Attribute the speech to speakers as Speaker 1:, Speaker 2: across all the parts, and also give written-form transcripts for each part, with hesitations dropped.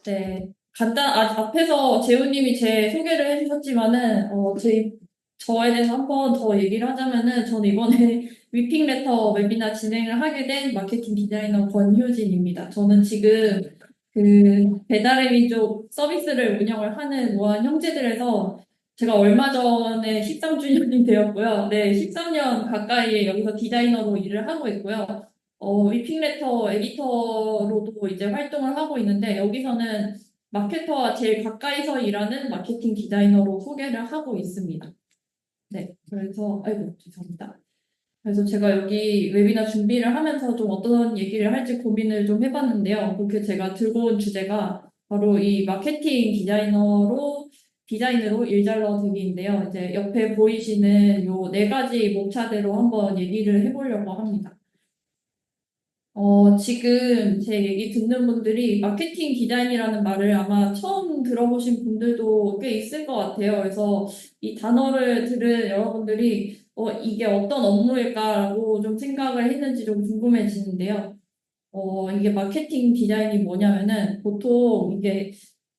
Speaker 1: 네. 앞에서 재우님이 제 소개를 해주셨지만은, 저에 대해서 한 번 더 얘기를 하자면은, 저는 이번에 위핑 레터 웨비나 진행을 하게 된 마케팅 디자이너 권효진입니다. 저는 지금 그 배달의 민족 서비스를 운영을 하는 무한 형제들에서 제가 얼마 전에 13주년이 되었고요. 네, 13년 가까이 여기서 디자이너로 일을 하고 있고요. 위핑레터 에디터로도 이제 활동을 하고 있는데 여기서는 마케터와 제일 가까이서 일하는 마케팅 디자이너로 소개를 하고 있습니다. 네, 그래서 아이고 죄송합니다. 그래서 제가 여기 웨비나 준비를 하면서 좀 어떤 얘기를 할지 고민을 좀 해봤는데요. 그렇게 제가 들고 온 주제가 바로 이 마케팅 디자인으로 일잘러 되기인데요. 이제 옆에 보이시는 요 네 가지 목차대로 한번 얘기를 해보려고 합니다. 지금 제 얘기 듣는 분들이 마케팅 디자인이라는 말을 아마 처음 들어보신 분들도 꽤 있을 것 같아요. 그래서 이 단어를 들은 여러분들이 이게 어떤 업무일까라고 좀 생각을 했는지 좀 궁금해지는데요. 이게 마케팅 디자인이 뭐냐면은 보통 이게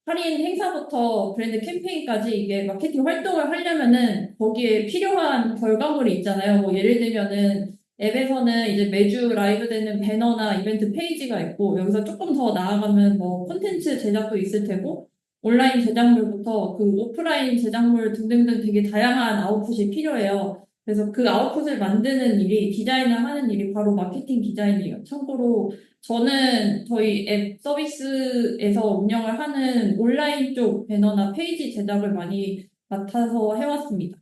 Speaker 1: 할인 행사부터 브랜드 캠페인까지 이게 마케팅 활동을 하려면은 거기에 필요한 결과물이 있잖아요. 뭐 예를 들면은 앱에서는 이제 매주 라이브 되는 배너나 이벤트 페이지가 있고 여기서 조금 더 나아가면 뭐 콘텐츠 제작도 있을 테고 온라인 제작물부터 그 오프라인 제작물 등등등 되게 다양한 아웃풋이 필요해요. 그래서 그 아웃풋을 만드는 일이 디자인을 하는 일이 바로 마케팅 디자인이에요. 참고로 저는 저희 앱 서비스에서 운영을 하는 온라인 쪽 배너나 페이지 제작을 많이 맡아서 해왔습니다.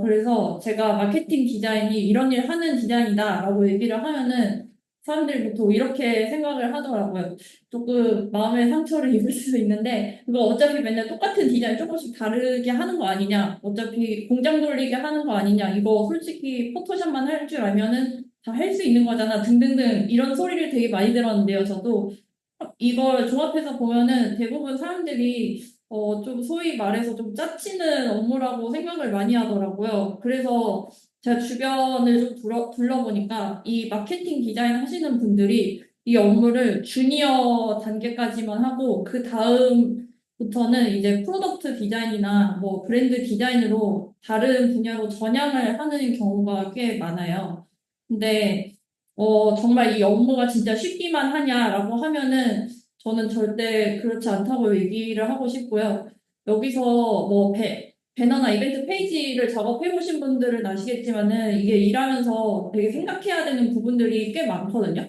Speaker 1: 그래서 제가 마케팅 디자인이 이런 일 하는 디자인이다라고 얘기를 하면은 사람들이 보통 이렇게 생각을 하더라고요. 조금 마음의 상처를 입을 수도 있는데, 그거 어차피 맨날 똑같은 디자인 조금씩 다르게 하는 거 아니냐? 어차피 공장 돌리게 하는 거 아니냐? 이거 솔직히 포토샵만 할 줄 알면은 다 할 수 있는 거잖아. 등등등 이런 소리를 되게 많이 들었는데요. 저도 이걸 종합해서 보면은 대부분 사람들이 좀 소위 말해서 좀 짜치는 업무라고 생각을 많이 하더라고요. 그래서 제가 주변을 좀 둘러보니까 이 마케팅 디자인 하시는 분들이 이 업무를 주니어 단계까지만 하고 그 다음부터는 이제 프로덕트 디자인이나 뭐 브랜드 디자인으로 다른 분야로 전향을 하는 경우가 꽤 많아요. 근데 정말 이 업무가 진짜 쉽기만 하냐라고 하면은 저는 절대 그렇지 않다고 얘기를 하고 싶고요. 여기서 뭐 배너나 이벤트 페이지를 작업해 보신 분들은 아시겠지만은 이게 일하면서 되게 생각해야 되는 부분들이 꽤 많거든요.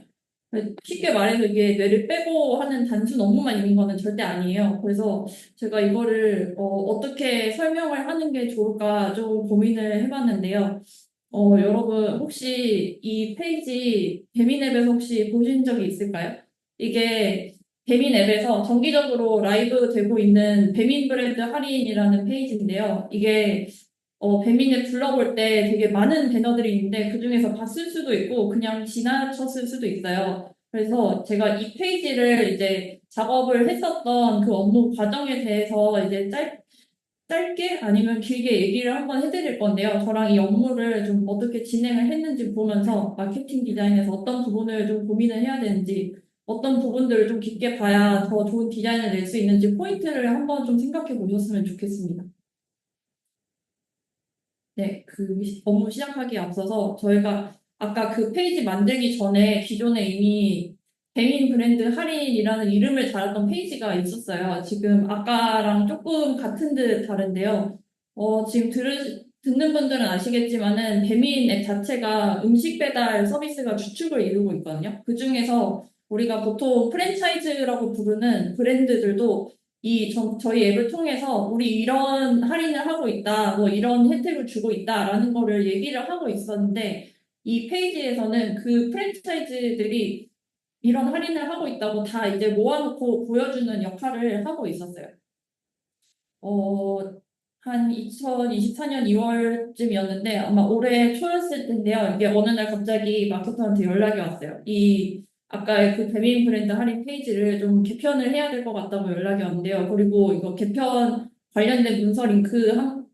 Speaker 1: 쉽게 말해서 이게 뇌를 빼고 하는 단순 업무만 있는 거는 절대 아니에요. 그래서 제가 이거를 어떻게 설명을 하는 게 좋을까 좀 고민을 해봤는데요. 여러분, 혹시 이 페이지 배민 앱에서 혹시 보신 적이 있을까요? 이게 배민 앱에서 정기적으로 라이브 되고 있는 배민 브랜드 할인이라는 페이지인데요. 이게 배민 앱 둘러볼 때 되게 많은 배너들이 있는데 그중에서 봤을 수도 있고 그냥 지나쳤을 수도 있어요. 그래서 제가 이 페이지를 이제 작업을 했었던 그 업무 과정에 대해서 이제 짧게 아니면 길게 얘기를 한번 해드릴 건데요. 저랑 이 업무를 좀 어떻게 진행을 했는지 보면서 마케팅 디자인에서 어떤 부분을 좀 고민을 해야 되는지, 어떤 부분들을 좀 깊게 봐야 더 좋은 디자인을 낼 수 있는지 포인트를 한번 좀 생각해 보셨으면 좋겠습니다. 네, 업무 시작하기에 앞서서 저희가 아까 그 페이지 만들기 전에 기존에 이미 배민 브랜드 할인이라는 이름을 달았던 페이지가 있었어요. 지금 아까랑 조금 같은 듯 다른데요. 지금 듣는 분들은 아시겠지만은 배민 앱 자체가 음식 배달 서비스가 주축을 이루고 있거든요. 그중에서 우리가 보통 프랜차이즈라고 부르는 브랜드들도 저희 앱을 통해서 우리 이런 할인을 하고 있다, 뭐 이런 혜택을 주고 있다라는 거를 얘기를 하고 있었는데 이 페이지에서는 그 프랜차이즈들이 이런 할인을 하고 있다고 다 이제 모아놓고 보여주는 역할을 하고 있었어요. 어, 한 2024년 2월쯤이었는데 아마 올해 초였을 텐데요. 이게 어느 날 갑자기 마케터한테 연락이 왔어요. 아까 그 배민 브랜드 할인 페이지를 좀 개편을 해야 될 것 같다고 연락이 왔는데요. 그리고 이거 개편 관련된 문서 링크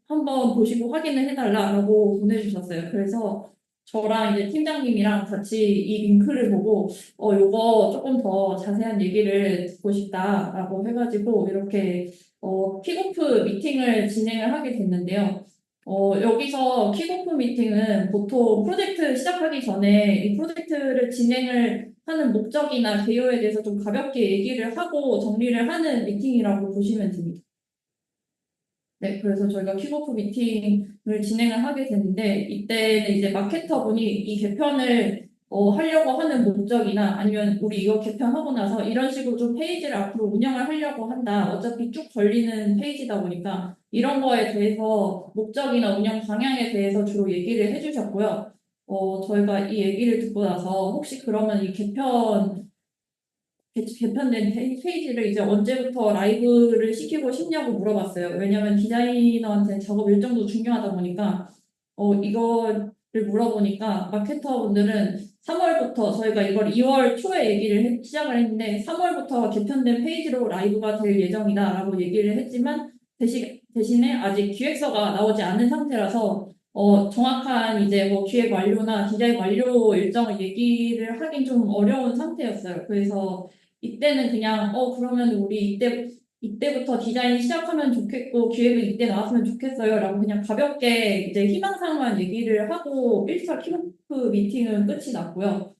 Speaker 1: 한번 보시고 확인을 해달라고 보내주셨어요. 그래서 저랑 이제 팀장님이랑 같이 이 링크를 보고 요거 조금 더 자세한 얘기를 듣고 싶다라고 해가지고 이렇게 킥오프 미팅을 진행을 하게 됐는데요. 여기서 킥오프 미팅은 보통 프로젝트 시작하기 전에 이 프로젝트를 진행을 하는 목적이나 개요에 대해서 좀 가볍게 얘기를 하고 정리를 하는 미팅이라고 보시면 됩니다. 네, 그래서 저희가 킥오프 미팅을 진행을 하게 됐는데, 이때는 이제 마케터분이 이 개편을 하려고 하는 목적이나 아니면 우리 이거 개편하고 나서 이런 식으로 좀 페이지를 앞으로 운영을 하려고 한다. 어차피 쭉 걸리는 페이지다 보니까 이런 거에 대해서 목적이나 운영 방향에 대해서 주로 얘기를 해주셨고요. 저희가 이 얘기를 듣고 나서 혹시 그러면 이 개편된 페이지를 이제 언제부터 라이브를 시키고 싶냐고 물어봤어요. 왜냐하면 디자이너한테 작업 일정도 중요하다 보니까 이거를 물어보니까 마케터분들은 3월부터 저희가 이걸 2월 초에 시작을 했는데 3월부터 개편된 페이지로 라이브가 될 예정이다라고 얘기를 했지만 대신에 아직 기획서가 나오지 않은 상태라서 정확한 이제 뭐 기획 완료나 디자인 완료 일정을 얘기를 하긴 좀 어려운 상태였어요. 그래서 이때는 그냥 그러면 우리 이때부터 디자인 시작하면 좋겠고 기획은 이때 나왔으면 좋겠어요라고 그냥 가볍게 이제 희망사항만 얘기를 하고 1차 킥오프 미팅은 끝이 났고요.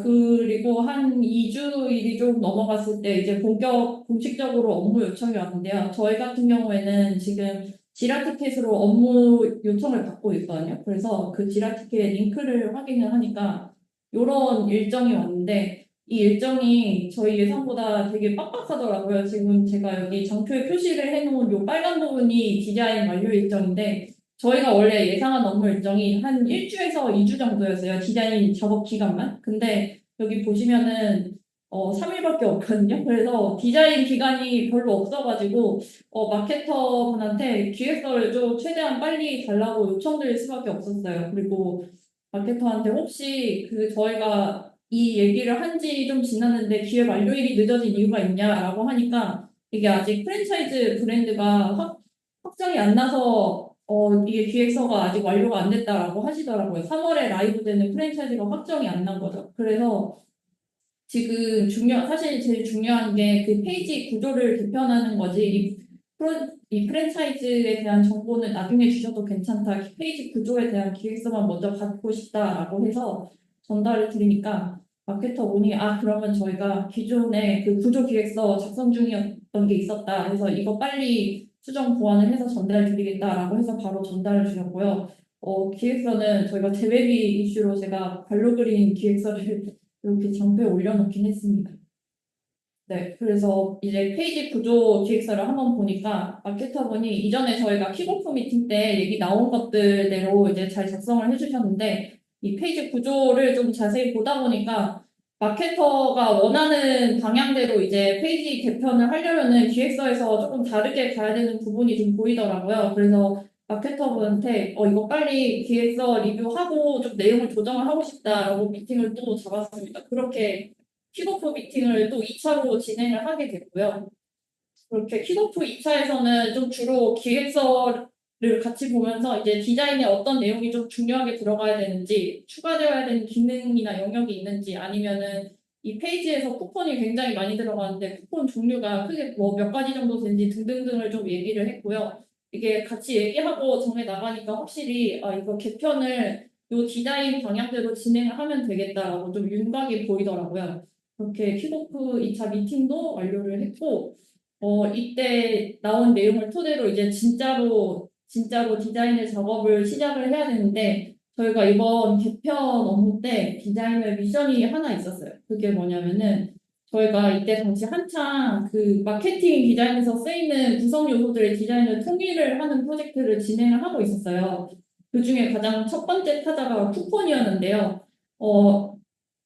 Speaker 1: 그리고 한 2주일이 좀 넘어갔을 때 이제 공식적으로 업무 요청이 왔는데요. 저희 같은 경우에는 지금 지라티켓으로 업무 요청을 받고 있거든요. 그래서 그 지라티켓 링크를 확인을 하니까 이런 일정이 왔는데 이 일정이 저희 예상보다 되게 빡빡하더라고요. 지금 제가 여기 장표에 표시를 해놓은 요 빨간 부분이 디자인 완료 일정인데 저희가 원래 예상한 업무 일정이 한 1주에서 2주 정도였어요. 디자인 작업 기간만. 근데 여기 보시면은 3일밖에 없거든요. 그래서 디자인 기간이 별로 없어가지고 마케터분한테 기획서를 좀 최대한 빨리 달라고 요청드릴 수밖에 없었어요. 그리고 마케터한테 혹시 저희가 이 얘기를 한 지 좀 지났는데 기획 완료일이 늦어진 이유가 있냐라고 하니까 이게 아직 프랜차이즈 브랜드가 확정이 안 나서 이게 기획서가 아직 완료가 안 됐다라고 하시더라고요. 3월에 라이브 되는 프랜차이즈가 확정이 안 난 거죠. 그래서 지금 사실 제일 중요한 게 그 페이지 구조를 개편하는 거지. 이 프랜차이즈에 대한 정보는 나중에 주셔도 괜찮다. 페이지 구조에 대한 기획서만 먼저 갖고 싶다라고 해서 전달을 드리니까 마케터분이 그러면 저희가 기존에 그 구조 기획서 작성 중이었던 게 있었다. 그래서 이거 빨리 수정 보완을 해서 전달 드리겠다라고 해서 바로 전달을 주셨고요. 기획서는 저희가 재배비 이슈로 제가 발로 그린 기획서를 이렇게 장표에 올려놓긴 했습니다. 네, 그래서 이제 페이지 구조 기획서를 한번 보니까 마케터분이 이전에 저희가 킥오프 미팅 때 얘기 나온 것들대로 이제 잘 작성을 해주셨는데 이 페이지 구조를 좀 자세히 보다 보니까 마케터가 원하는 방향대로 이제 페이지 개편을 하려면은 기획서에서 조금 다르게 가야 되는 부분이 좀 보이더라고요. 그래서 마케터분한테 이거 빨리 기획서 리뷰하고 좀 내용을 조정을 하고 싶다라고 미팅을 또 잡았습니다. 그렇게 킥오프 미팅을 또 2차로 진행을 하게 됐고요. 그렇게 킥오프 2차에서는 좀 주로 기획서를 같이 보면서 이제 디자인에 어떤 내용이 좀 중요하게 들어가야 되는지, 추가되어야 되는 기능이나 영역이 있는지, 아니면은 이 페이지에서 쿠폰이 굉장히 많이 들어가는데 쿠폰 종류가 크게 뭐 몇 가지 정도 되는지 등등등을 좀 얘기를 했고요. 이게 같이 얘기하고 정해 나가니까 확실히 이거 개편을 요 디자인 방향대로 진행을 하면 되겠다라고 좀 윤곽이 보이더라고요. 그렇게 킥오프 2차 미팅도 완료를 했고, 이때 나온 내용을 토대로 이제 진짜로 디자인의 작업을 시작을 해야 되는데, 저희가 이번 개편 업무 때 디자인의 미션이 하나 있었어요. 그게 뭐냐면은, 저희가 이때 당시 한창 그 마케팅 디자인에서 쓰이는 구성 요소들의 디자인을 통일을 하는 프로젝트를 진행을 하고 있었어요. 그 중에 가장 첫 번째 타자가 쿠폰이었는데요.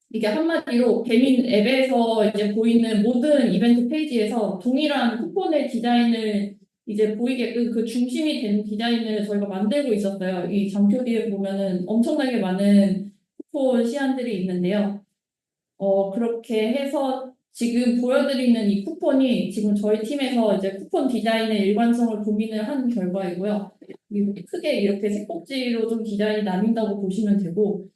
Speaker 1: 이게 한마디로 배민 앱에서 이제 보이는 모든 이벤트 페이지에서 동일한 쿠폰의 디자인을 이제 보이게끔 그 중심이 되는 디자인을 저희가 만들고 있었어요. 이 장표 뒤에 보면은 엄청나게 많은 쿠폰 시안들이 있는데요. 그렇게 해서 지금 보여드리는 이 쿠폰이 지금 저희 팀에서 이제 쿠폰 디자인의 일관성을 고민을 한 결과이고요. 크게 이렇게 색꼭지로 좀 디자인이 나뉜다고 보시면 되고,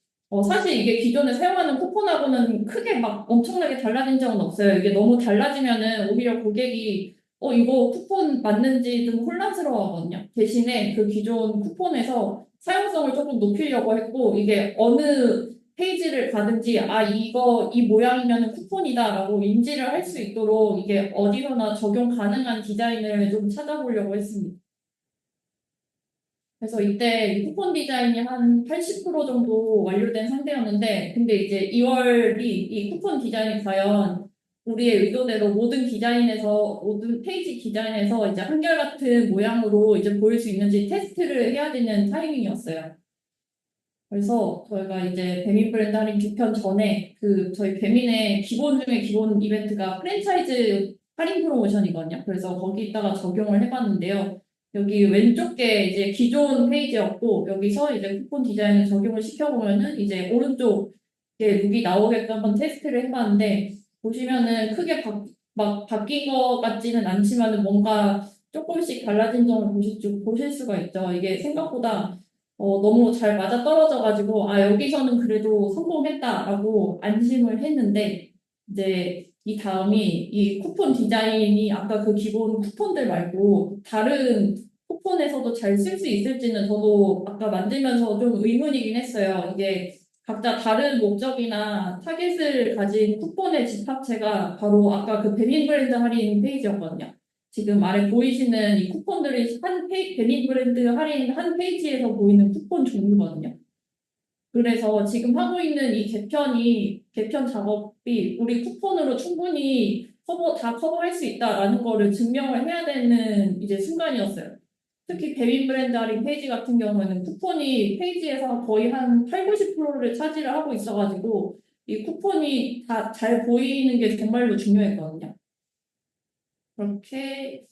Speaker 1: 사실 이게 기존에 사용하는 쿠폰하고는 크게 막 엄청나게 달라진 적은 없어요. 이게 너무 달라지면은 오히려 고객이 이거 쿠폰 맞는지 좀 혼란스러워하거든요. 대신에 그 기존 쿠폰에서 사용성을 조금 높이려고 했고, 이게 어느 페이지를 가든지, 이 모양이면 쿠폰이다라고 인지를 할 수 있도록 이게 어디서나 적용 가능한 디자인을 좀 찾아보려고 했습니다. 그래서 이때 이 쿠폰 디자인이 한 80% 정도 완료된 상태였는데, 근데 이제 2월이 이 쿠폰 디자인이 과연 우리의 의도대로 모든 페이지 디자인에서 이제 한결같은 모양으로 이제 보일 수 있는지 테스트를 해야 되는 타이밍이었어요. 그래서 저희가 이제 배민 브랜드 할인 개편 전에 저희 배민의 기본 중에 기본 이벤트가 프랜차이즈 할인 프로모션이거든요. 그래서 거기다가 적용을 해봤는데요. 여기 왼쪽 게 이제 기존 페이지였고 여기서 이제 쿠폰 디자인을 적용을 시켜보면은 이제 오른쪽에 룩이 나오게끔 한번 테스트를 해봤는데 보시면은 크게 막 바뀐 것 같지는 않지만은 뭔가 조금씩 달라진 점을 보실 수가 있죠. 이게 생각보다 너무 잘 맞아떨어져가지고, 여기서는 그래도 성공했다라고 안심을 했는데, 이제 이 다음이 이 쿠폰 디자인이 아까 그 기본 쿠폰들 말고 다른 쿠폰에서도 잘 쓸 수 있을지는 저도 아까 만들면서 좀 의문이긴 했어요. 이게 각자 다른 목적이나 타겟을 가진 쿠폰의 집합체가 바로 아까 그 배민 브랜드 할인 페이지였거든요. 지금 아래 보이시는 이 쿠폰들이 베니 브랜드 할인 한 페이지에서 보이는 쿠폰 종류거든요. 그래서 지금 하고 있는 이 개편 작업이 우리 쿠폰으로 충분히 다 커버할 수 있다라는 거를 증명을 해야 되는 이제 순간이었어요. 특히 배민 브랜드 할인 페이지 같은 경우에는 쿠폰이 페이지에서 거의 한 8, 90%를 차지를 하고 있어가지고 이 쿠폰이 다 잘 보이는 게 정말로 중요했거든요. 그렇게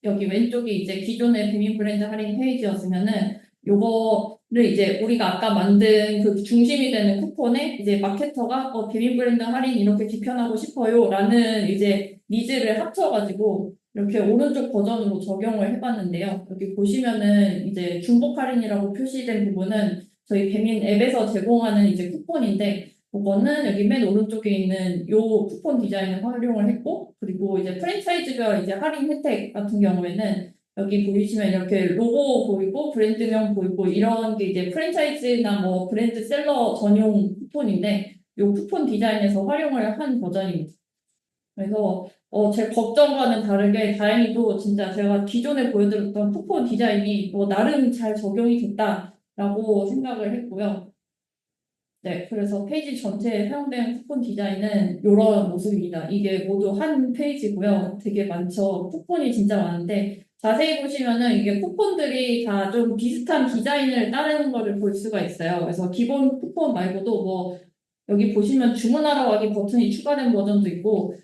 Speaker 1: 여기 왼쪽이 이제 기존의 배민 브랜드 할인 페이지였으면은 요거를 이제 우리가 아까 만든 그 중심이 되는 쿠폰에 이제 마케터가 배민 브랜드 할인 이렇게 개편하고 싶어요라는 이제 니즈를 합쳐가지고 이렇게 오른쪽 버전으로 적용을 해봤는데요. 여기 보시면은 이제 중복 할인이라고 표시된 부분은 저희 배민 앱에서 제공하는 이제 쿠폰인데 그거는 여기 맨 오른쪽에 있는 요 쿠폰 디자인을 활용을 했고, 그리고 이제 프랜차이즈가 이제 할인 혜택 같은 경우에는 여기 보이시면 이렇게 로고 보이고 브랜드명 보이고 이런 게 이제 프랜차이즈나 뭐 브랜드 셀러 전용 쿠폰인데 요 쿠폰 디자인에서 활용을 한 버전입니다. 그래서 제 걱정과는 다르게 다행히도 진짜 제가 기존에 보여드렸던 쿠폰 디자인이 나름 잘 적용이 됐다라고 생각을 했고요. 네, 그래서 페이지 전체에 사용된 쿠폰 디자인은 이런 모습입니다. 이게 모두 한 페이지고요. 되게 많죠. 쿠폰이 진짜 많은데 자세히 보시면은 이게 쿠폰들이 다 좀 비슷한 디자인을 따르는 거를 볼 수가 있어요. 그래서 기본 쿠폰 말고도 여기 보시면 주문하러 가기 버튼이 추가된 버전도 있고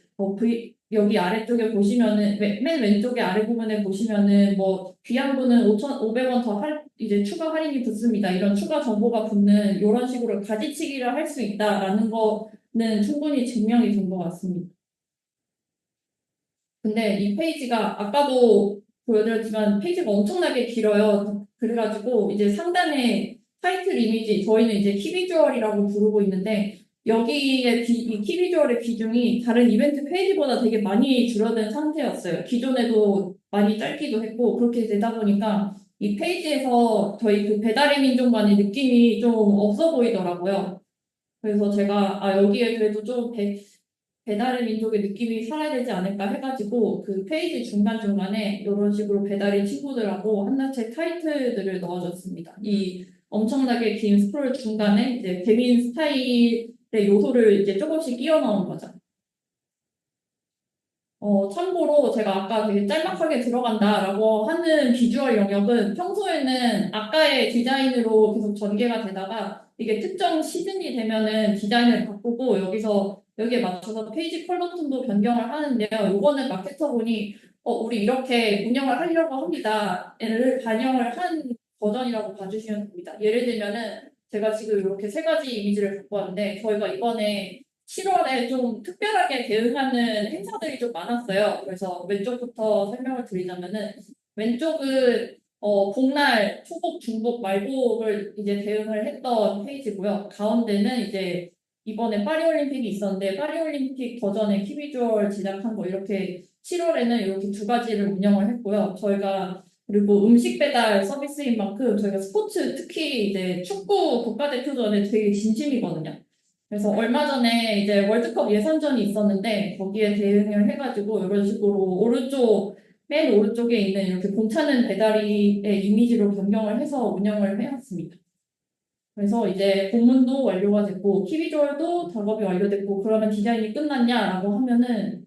Speaker 1: 여기 아래쪽에 보시면은 맨 왼쪽에 아래 부분에 보시면은 귀환분은 5,500원 더 이제 추가 할인이 붙습니다. 이런 추가 정보가 붙는 이런 식으로 가지치기를 할 수 있다라는 거는 충분히 증명이 된 것 같습니다. 근데 이 페이지가 아까도 보여드렸지만 페이지가 엄청나게 길어요. 그래가지고 이제 상단에 타이틀 이미지 저희는 이제 키비주얼이라고 부르고 있는데 여기에 이 키비주얼의 비중이 다른 이벤트 페이지보다 되게 많이 줄어든 상태였어요. 기존에도 많이 짧기도 했고 그렇게 되다 보니까 이 페이지에서 저희 그 배달의 민족만의 느낌이 좀 없어 보이더라고요. 그래서 제가 여기에 그래도 좀 배달의 민족의 느낌이 살아야 되지 않을까 해가지고 그 페이지 중간중간에 이런 식으로 배달의 친구들하고 한낱의 타이틀들을 넣어줬습니다. 이 엄청나게 긴 스크롤 중간에 이제 배민 스타일의 요소를 이제 조금씩 끼워 넣은 거죠. 참고로 제가 아까 되게 짤막하게 들어간다라고 하는 비주얼 영역은 평소에는 아까의 디자인으로 계속 전개가 되다가 이게 특정 시즌이 되면은 디자인을 바꾸고 여기에 맞춰서 페이지 컬러 톤도 변경을 하는데요. 요거는 마케터분이 우리 이렇게 운영을 하려고 합니다.를 반영을 한 버전이라고 봐주시면 됩니다. 예를 들면은 제가 지금 이렇게 세 가지 이미지를 갖고 왔는데 저희가 이번에 7월에 좀 특별하게 대응하는 행사들이 좀 많았어요. 그래서 왼쪽부터 설명을 드리자면은 왼쪽은 복날, 초복, 중복, 말복을 이제 대응을 했던 페이지고요. 가운데는 이제 이번에 파리올림픽이 있었는데 파리올림픽 버전의 키비주얼 제작한 거 이렇게 7월에는 이렇게 두 가지를 운영을 했고요. 저희가 그리고 음식 배달 서비스인 만큼 저희가 스포츠 특히 이제 축구 국가대표전에 되게 진심이거든요. 그래서 얼마 전에 이제 월드컵 예선전이 있었는데 거기에 대응을 해가지고 이런 식으로 맨 오른쪽에 있는 이렇게 공차는 배달의 이미지로 변경을 해서 운영을 해왔습니다. 그래서 이제 본문도 완료가 됐고 키비주얼도 작업이 완료됐고 그러면 디자인이 끝났냐라고 하면은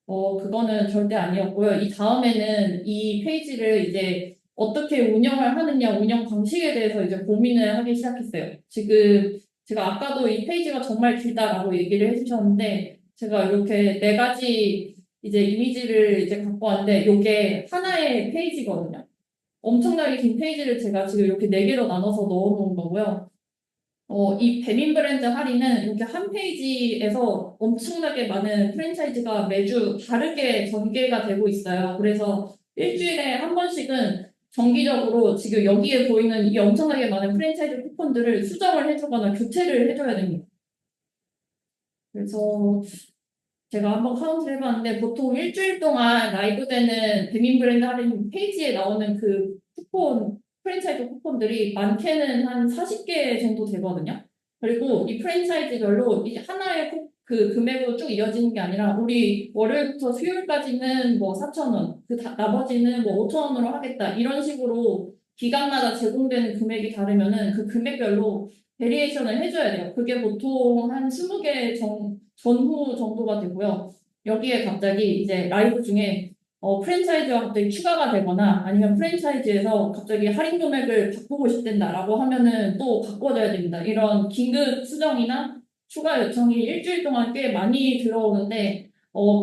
Speaker 1: 그거는 절대 아니었고요. 이 다음에는 이 페이지를 이제 어떻게 운영을 하느냐, 운영 방식에 대해서 이제 고민을 하기 시작했어요. 지금 제가 아까도 이 페이지가 정말 길다라고 얘기를 해주셨는데, 제가 이렇게 네 가지 이제 이미지를 이제 갖고 왔는데, 이게 하나의 페이지거든요. 엄청나게 긴 페이지를 제가 지금 이렇게 네 개로 나눠서 넣어놓은 거고요. 이 배민 브랜드 할인은 이렇게 한 페이지에서 엄청나게 많은 프랜차이즈가 매주 다르게 전개가 되고 있어요. 그래서 일주일에 한 번씩은 정기적으로 지금 여기에 보이는 이 엄청나게 많은 프랜차이즈 쿠폰들을 수정을 해주거나 교체를 해줘야 됩니다. 그래서 제가 한번 카운트를 해봤는데 보통 일주일 동안 라이브 되는 배민 브랜드 할인 페이지에 나오는 그 쿠폰, 프랜차이즈 쿠폰들이 많게는 한 40개 정도 되거든요. 그리고 이 프랜차이즈별로 이제 하나의 그 금액으로 쭉 이어지는 게 아니라 우리 월요일부터 수요일까지는 뭐 4,000원, 나머지는 뭐 5,000원으로 하겠다. 이런 식으로 기간마다 제공되는 금액이 다르면은 그 금액별로 베리에이션을 해줘야 돼요. 그게 보통 한 20개 전후 정도가 되고요. 여기에 갑자기 이제 라이브 중에 프랜차이즈가 갑자기 추가가 되거나 아니면 프랜차이즈에서 갑자기 할인 금액을 바꾸고 싶댄다라고 하면은 또 바꿔줘야 됩니다. 이런 긴급 수정이나 추가 요청이 일주일 동안 꽤 많이 들어오는데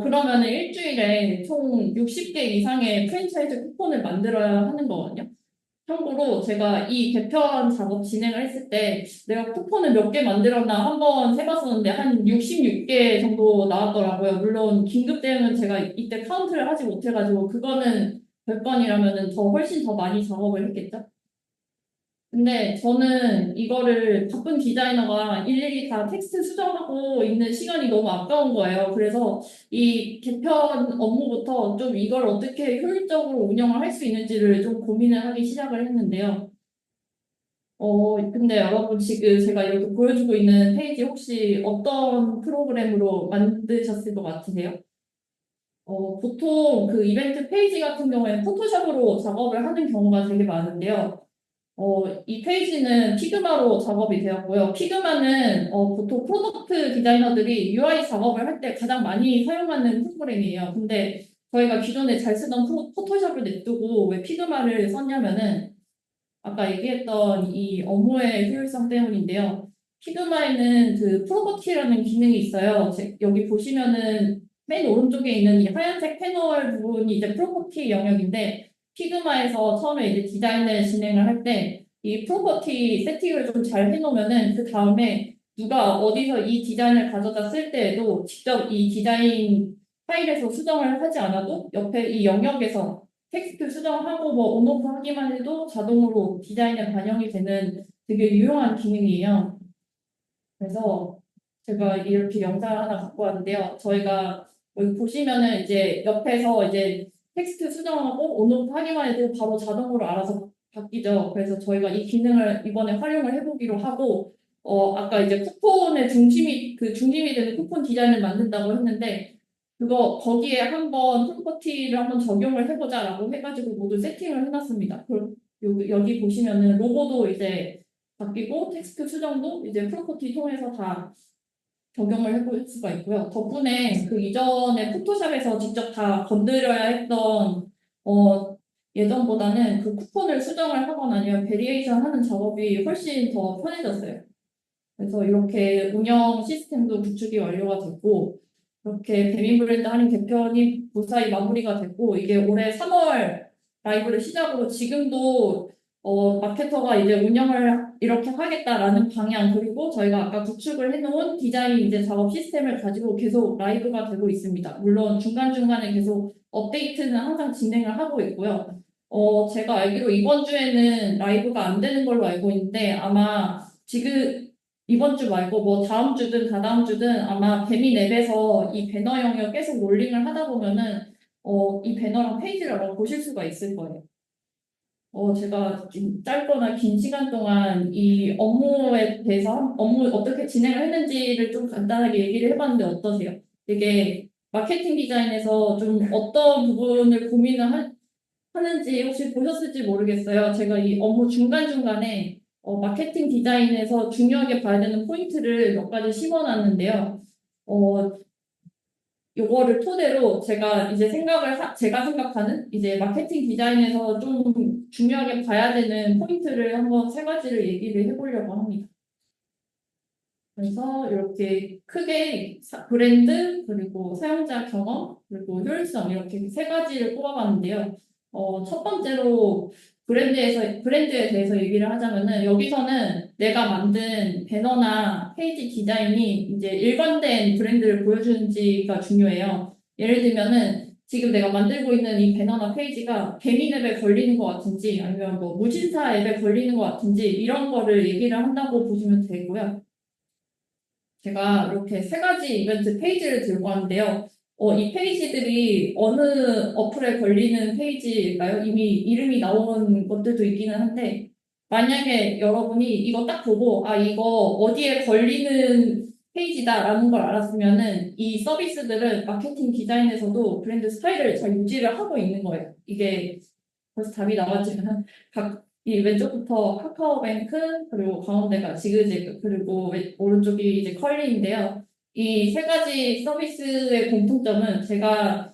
Speaker 1: 그러면은 일주일에 총 60개 이상의 프랜차이즈 쿠폰을 만들어야 하는 거거든요. 참고로 제가 이 개편 작업 진행을 했을 때 내가 쿠폰을 몇 개 만들었나 한번 해봤었는데 한 66개 정도 나왔더라고요. 물론 긴급 대응은 제가 이때 카운트를 하지 못해가지고 그거는 100번이라면은 더 훨씬 더 많이 작업을 했겠죠. 근데 저는 이거를 바쁜 디자이너가 일일이 다 텍스트 수정하고 있는 시간이 너무 아까운 거예요. 그래서 이 개편 업무부터 좀 이걸 어떻게 효율적으로 운영을 할 수 있는지를 좀 고민을 하기 시작을 했는데요. 근데 여러분 지금 제가 이렇게 보여주고 있는 페이지 혹시 어떤 프로그램으로 만드셨을 것 같으세요? 보통 그 이벤트 페이지 같은 경우에는 포토샵으로 작업을 하는 경우가 되게 많은데요. 이 페이지는 피그마로 작업이 되었고요. 피그마는 보통 프로덕트 디자이너들이 UI 작업을 할 때 가장 많이 사용하는 프로그램이에요. 근데 저희가 기존에 잘 쓰던 포토샵을 냅두고 왜 피그마를 썼냐면은 아까 얘기했던 이 업무의 효율성 때문인데요. 피그마에는 그 프로퍼티라는 기능이 있어요. 여기 보시면은 맨 오른쪽에 있는 이 하얀색 패널 부분이 이제 프로퍼티 영역인데 피그마에서 처음에 이제 디자인을 진행을 할 때 이 프로퍼티 세팅을 좀 잘 해놓으면은 그 다음에 누가 어디서 이 디자인을 가져다 쓸 때에도 직접 이 디자인 파일에서 수정을 하지 않아도 옆에 이 영역에서 텍스트 수정하고 뭐 온오프 하기만 해도 자동으로 디자인에 반영이 되는 되게 유용한 기능이에요. 그래서 제가 이렇게 영상을 하나 갖고 왔는데요. 저희가 여기 보시면은 이제 옆에서 이제 텍스트 수정하고 온오프 하기만 해도 바로 자동으로 알아서 바뀌죠. 그래서 저희가 이 기능을 이번에 활용을 해보기로 하고, 아까 이제 쿠폰의 중심이 되는 쿠폰 디자인을 만든다고 했는데, 거기에 한번 프로퍼티를 한번 적용을 해보자라고 해가지고 모두 세팅을 해놨습니다. 여기 보시면은 로고도 이제 바뀌고 텍스트 수정도 이제 프로퍼티 통해서 다 적용을 해볼 수가 있고요. 덕분에 그 이전에 포토샵에서 직접 다 건드려야 했던 예전보다는 그 쿠폰을 수정을 하거나 아니면 베리에이션 하는 작업이 훨씬 더 편해졌어요. 그래서 이렇게 운영 시스템도 구축이 완료가 됐고 이렇게 배민 브랜드 할인 개편이 무사히 마무리가 됐고 이게 올해 3월 라이브를 시작으로 지금도 마케터가 이제 운영을 이렇게 하겠다라는 방향 그리고 저희가 아까 구축을 해놓은 디자인 이제 작업 시스템을 가지고 계속 라이브가 되고 있습니다. 물론 중간중간에 계속 업데이트는 항상 진행을 하고 있고요. 제가 알기로 이번 주에는 라이브가 안 되는 걸로 알고 있는데 아마 지금 이번 주 말고 뭐 다음 주든 다다음 주든 아마 배민 앱에서 이 배너 영역 계속 롤링을 하다 보면은 이 배너랑 페이지를 아마 보실 수가 있을 거예요. 제가 좀 짧거나 긴 시간 동안 이 업무에 대해서 업무 어떻게 진행을 했는지를 좀 간단하게 얘기를 해봤는데 어떠세요? 되게 마케팅 디자인에서 좀 어떤 부분을 하는지 혹시 보셨을지 모르겠어요. 제가 이 업무 중간중간에 마케팅 디자인에서 중요하게 봐야 되는 포인트를 몇 가지 심어놨는데요. 어, 요거를 토대로 제가 이제 제가 생각하는 이제 마케팅 디자인에서 좀 중요하게 봐야 되는 포인트를 한번 세 가지를 얘기를 해보려고 합니다. 그래서 이렇게 크게 브랜드, 그리고 사용자 경험, 그리고 효율성 이렇게 세 가지를 꼽아봤는데요. 첫 번째로 브랜드에 대해서 얘기를 하자면은 여기서는 내가 만든 배너나 페이지 디자인이 이제 일관된 브랜드를 보여주는지가 중요해요. 예를 들면은 지금 내가 만들고 있는 이 배너나 페이지가 배민 앱에 걸리는 것 같은지 아니면 뭐 무신사 앱에 걸리는 것 같은지 이런 거를 얘기를 한다고 보시면 되고요. 제가 이렇게 세 가지 이벤트 페이지를 들고 왔는데요. 이 페이지들이 어느 어플에 걸리는 페이지일까요? 이미 이름이 나온 것들도 있기는 한데, 만약에 여러분이 이거 딱 보고, 이거 어디에 걸리는 페이지다라는 걸 알았으면은 이 서비스들은 마케팅 디자인에서도 브랜드 스타일을 잘 유지를 하고 있는 거예요. 이게 벌써 답이 나왔지만 이 왼쪽부터 카카오뱅크 그리고 가운데가 지그재그 그리고 오른쪽이 이제 컬리인데요. 이 세 가지 서비스의 공통점은 제가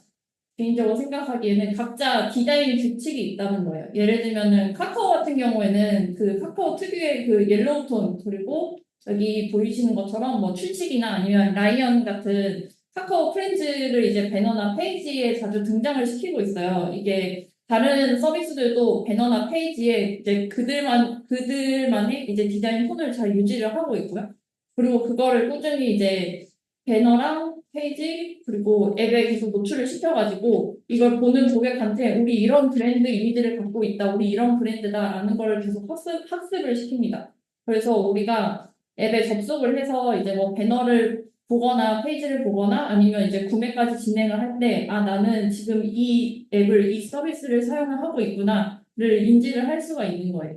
Speaker 1: 개인적으로 생각하기에는 각자 디자인 규칙이 있다는 거예요. 예를 들면은 카카오 같은 경우에는 그 카카오 특유의 그 옐로우 톤 그리고 여기 보이시는 것처럼 뭐 춘식이나 아니면 라이언 같은 카카오 프렌즈를 이제 배너나 페이지에 자주 등장을 시키고 있어요. 이게 다른 서비스들도 배너나 페이지에 이제 그들만의 이제 디자인 톤을 잘 유지를 하고 있고요. 그리고 그거를 꾸준히 이제 배너랑 페이지 그리고 앱에 계속 노출을 시켜가지고 이걸 보는 고객한테 우리 이런 브랜드 이미지를 갖고 있다, 우리 이런 브랜드다라는 걸 계속 학습을 시킵니다. 그래서 우리가 앱에 접속을 해서 이제 뭐 배너를 보거나 페이지를 보거나 아니면 이제 구매까지 진행을 할 때, 나는 지금 이 앱을, 이 서비스를 사용을 하고 있구나를 인지를 할 수가 있는 거예요.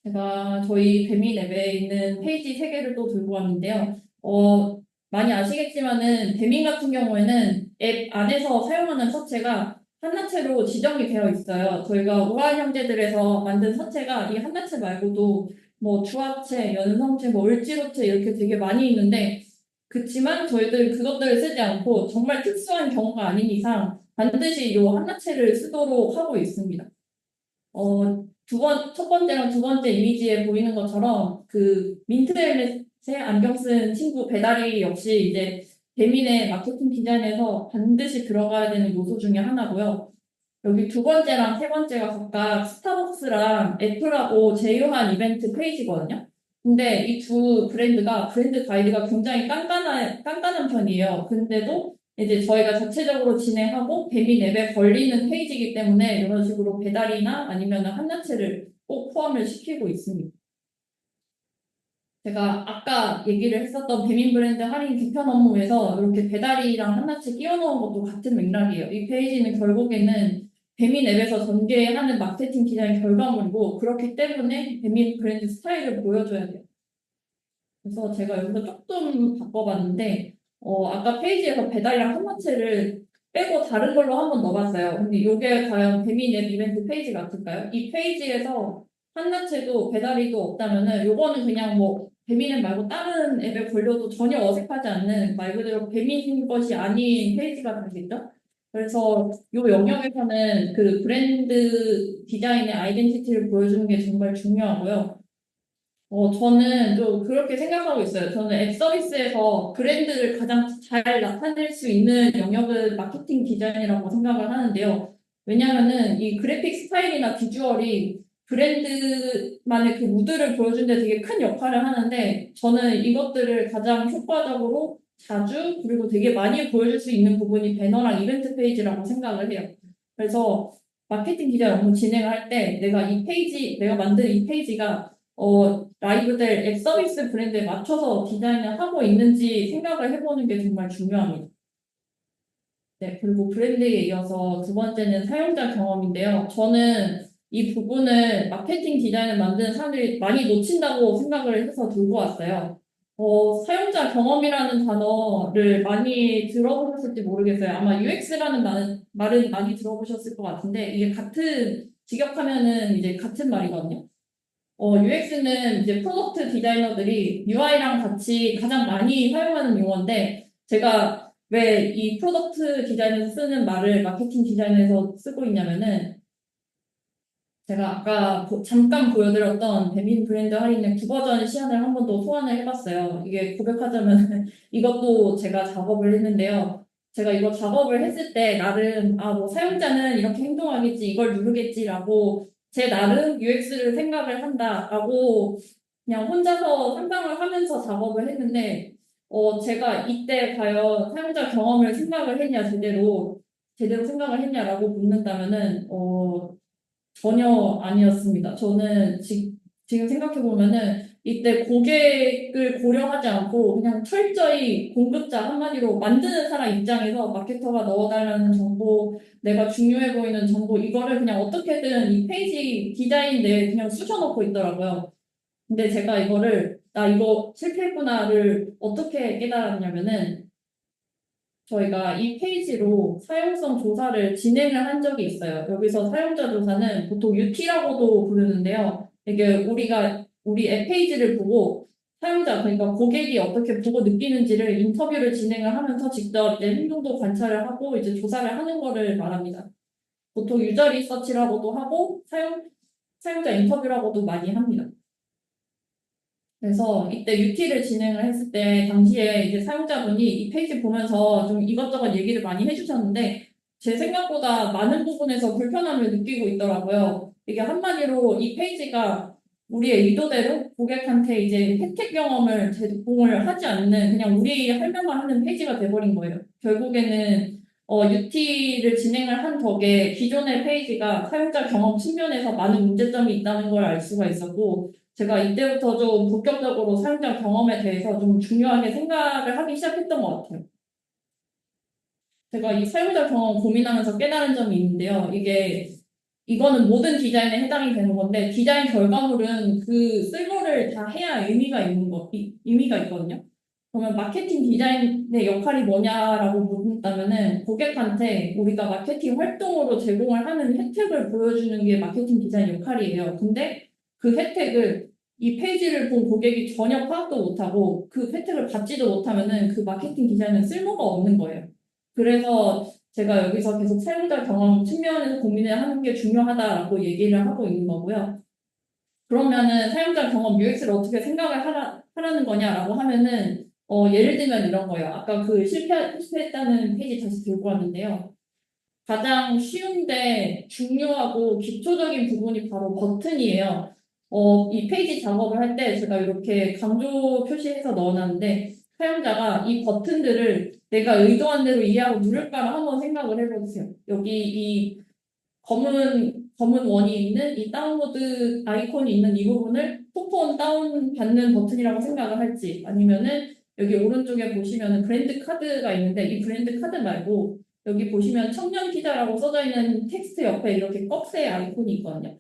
Speaker 1: 제가 저희 배민 앱에 있는 페이지 세 개를 또 들고 왔는데요. 많이 아시겠지만은 배민 같은 경우에는 앱 안에서 사용하는 서체가 한나체로 지정이 되어 있어요. 저희가 우한 형제들에서 만든 서체가 이 한나체 말고도 뭐 주합체, 연성체, 뭐 을지로체 이렇게 되게 많이 있는데 그치만 저희들 그것들을 쓰지 않고 정말 특수한 경우가 아닌 이상 반드시 이 한나체를 쓰도록 하고 있습니다. 첫 번째랑 두 번째 이미지에 보이는 것처럼 그 민트 헬멧에 안경 쓴 친구 배달이 역시 이제 배민의 마케팅 디자인에서 반드시 들어가야 되는 요소 중에 하나고요. 여기 두 번째랑 세 번째가 각각 스타벅스랑 애플하고 제휴한 이벤트 페이지거든요. 근데 이 두 브랜드가 브랜드 가이드가 굉장히 깐깐한 편이에요. 근데도 이제 저희가 자체적으로 진행하고 배민 앱에 걸리는 페이지이기 때문에 이런 식으로 배달이나 아니면 한나체를 꼭 포함을 시키고 있습니다. 제가 아까 얘기를 했었던 배민 브랜드 할인 개편 업무에서 이렇게 배달이랑 한나체 끼워 넣은 것도 같은 맥락이에요. 이 페이지는 결국에는 배민 앱에서 전개하는 마케팅 디자인 결과물이고 그렇기 때문에 배민 브랜드 스타일을 보여줘야 돼요. 그래서 제가 여기서 조금 바꿔봤는데 아까 페이지에서 배달이랑 한마체를 빼고 다른 걸로 한번 넣어봤어요. 근데 이게 과연 배민 앱 이벤트 페이지 같을까요? 이 페이지에서 한나체도 배달이도 없다면은 요거는 그냥 뭐 배민 앱 말고 다른 앱에 걸려도 전혀 어색하지 않는 말 그대로 배민인 것이 아닌 페이지가 되겠죠? 그래서 이 영역에서는 그 브랜드 디자인의 아이덴티티를 보여주는 게 정말 중요하고요. 저는 좀 그렇게 생각하고 있어요. 저는 앱 서비스에서 브랜드를 가장 잘 나타낼 수 있는 영역은 마케팅 디자인이라고 생각을 하는데요. 왜냐하면은 이 그래픽 스타일이나 비주얼이 브랜드만의 그 무드를 보여주는 데 되게 큰 역할을 하는데 저는 이것들을 가장 효과적으로 자주 그리고 되게 많이 보여줄 수 있는 부분이 배너랑 이벤트 페이지라고 생각을 해요. 그래서 마케팅 디자인 업무 진행을 할 때 내가 만든 이 페이지가 라이브들 앱 서비스 브랜드에 맞춰서 디자인을 하고 있는지 생각을 해보는 게 정말 중요합니다. 네, 그리고 브랜드에 이어서 두 번째는 사용자 경험인데요. 저는 이 부분을 마케팅 디자인을 만드는 사람들이 많이 놓친다고 생각을 해서 들고 왔어요. 사용자 경험이라는 단어를 많이 들어보셨을지 모르겠어요. 아마 UX라는 말은 많이 들어보셨을 것 같은데, 이게 직역하면은 이제 같은 말이거든요. UX는 이제 프로덕트 디자이너들이 UI랑 같이 가장 많이 사용하는 용어인데, 제가 왜 이 프로덕트 디자인에서 쓰는 말을 마케팅 디자인에서 쓰고 있냐면은, 제가 아까 잠깐 보여드렸던 배민 브랜드 할인의 9버전 시안을 한 번 더 소환을 해봤어요. 이게 고백하자면 이것도 제가 작업을 했는데요. 제가 이거 작업을 했을 때 나름 뭐 사용자는 이렇게 행동하겠지, 이걸 누르겠지라고 제 나름 UX를 생각을 한다라고 그냥 혼자서 상상을 하면서 작업을 했는데 제가 이때 과연 사용자 경험을 생각을 했냐 제대로 생각을 했냐라고 묻는다면은 전혀 아니었습니다. 저는 지금 생각해보면은 이때 고객을 고려하지 않고 그냥 철저히 공급자 한마디로 만드는 사람 입장에서 마케터가 넣어달라는 정보, 내가 중요해 보이는 정보, 이거를 그냥 어떻게든 이 페이지 디자인 내에 그냥 쑤셔넣고 있더라고요. 근데 제가 나 이거 실패했구나를 어떻게 깨달았냐면은 저희가 이 페이지로 사용성 조사를 진행을 한 적이 있어요. 여기서 사용자 조사는 보통 UT라고도 부르는데요. 이게 우리 앱 페이지를 보고 그러니까 고객이 어떻게 보고 느끼는지를 인터뷰를 진행을 하면서 직접 이제 행동도 관찰을 하고 이제 조사를 하는 거를 말합니다. 보통 유저 리서치라고도 하고 사용자 인터뷰라고도 많이 합니다. 그래서 이때 UT를 진행을 했을 때 당시에 이제 사용자분이 이 페이지 보면서 좀 이것저것 얘기를 많이 해주셨는데 제 생각보다 많은 부분에서 불편함을 느끼고 있더라고요. 이게 한마디로 이 페이지가 우리의 의도대로 고객한테 이제 혜택 경험을 제공을 하지 않는 그냥 우리 할 말만 하는 페이지가 돼버린 거예요. 결국에는 UT를 진행을 한 덕에 기존의 페이지가 사용자 경험 측면에서 많은 문제점이 있다는 걸 알 수가 있었고 제가 이때부터 좀 본격적으로 사용자 경험에 대해서 좀 중요하게 생각을 하기 시작했던 것 같아요. 제가 이 사용자 경험 고민하면서 깨달은 점이 있는데요. 이거는 모든 디자인에 해당이 되는 건데, 디자인 결과물은 그 쓸모를 다 해야 의미가 있거든요. 그러면 마케팅 디자인의 역할이 뭐냐라고 묻는다면은 고객한테 우리가 마케팅 활동으로 제공을 하는 혜택을 보여주는 게 마케팅 디자인 역할이에요. 근데 그 혜택을 이 페이지를 본 고객이 전혀 파악도 못하고 그 혜택을 받지도 못하면은 그 마케팅 디자인은 쓸모가 없는 거예요. 그래서 제가 여기서 계속 사용자 경험 측면에서 고민을 하는 게 중요하다라고 얘기를 하고 있는 거고요. 그러면은 사용자 경험 UX를 어떻게 생각을 하라는 거냐라고 하면은 예를 들면 이런 거예요. 아까 그 실패했다는 페이지 다시 들고 왔는데요. 가장 쉬운데 중요하고 기초적인 부분이 바로 버튼이에요. 이 페이지 작업을 할 때 제가 이렇게 강조 표시해서 넣어놨는데 사용자가 이 버튼들을 내가 의도한 대로 이해하고 누를까를 한번 생각을 해보세요. 여기 이 검은 원이 있는 이 다운로드 아이콘이 있는 이 부분을 쿠폰 다운 받는 버튼이라고 생각을 할지 아니면은 여기 오른쪽에 보시면은 브랜드 카드가 있는데 이 브랜드 카드 말고 여기 보시면 청년 기자라고 써져 있는 텍스트 옆에 이렇게 꺽쇠 아이콘이 있거든요.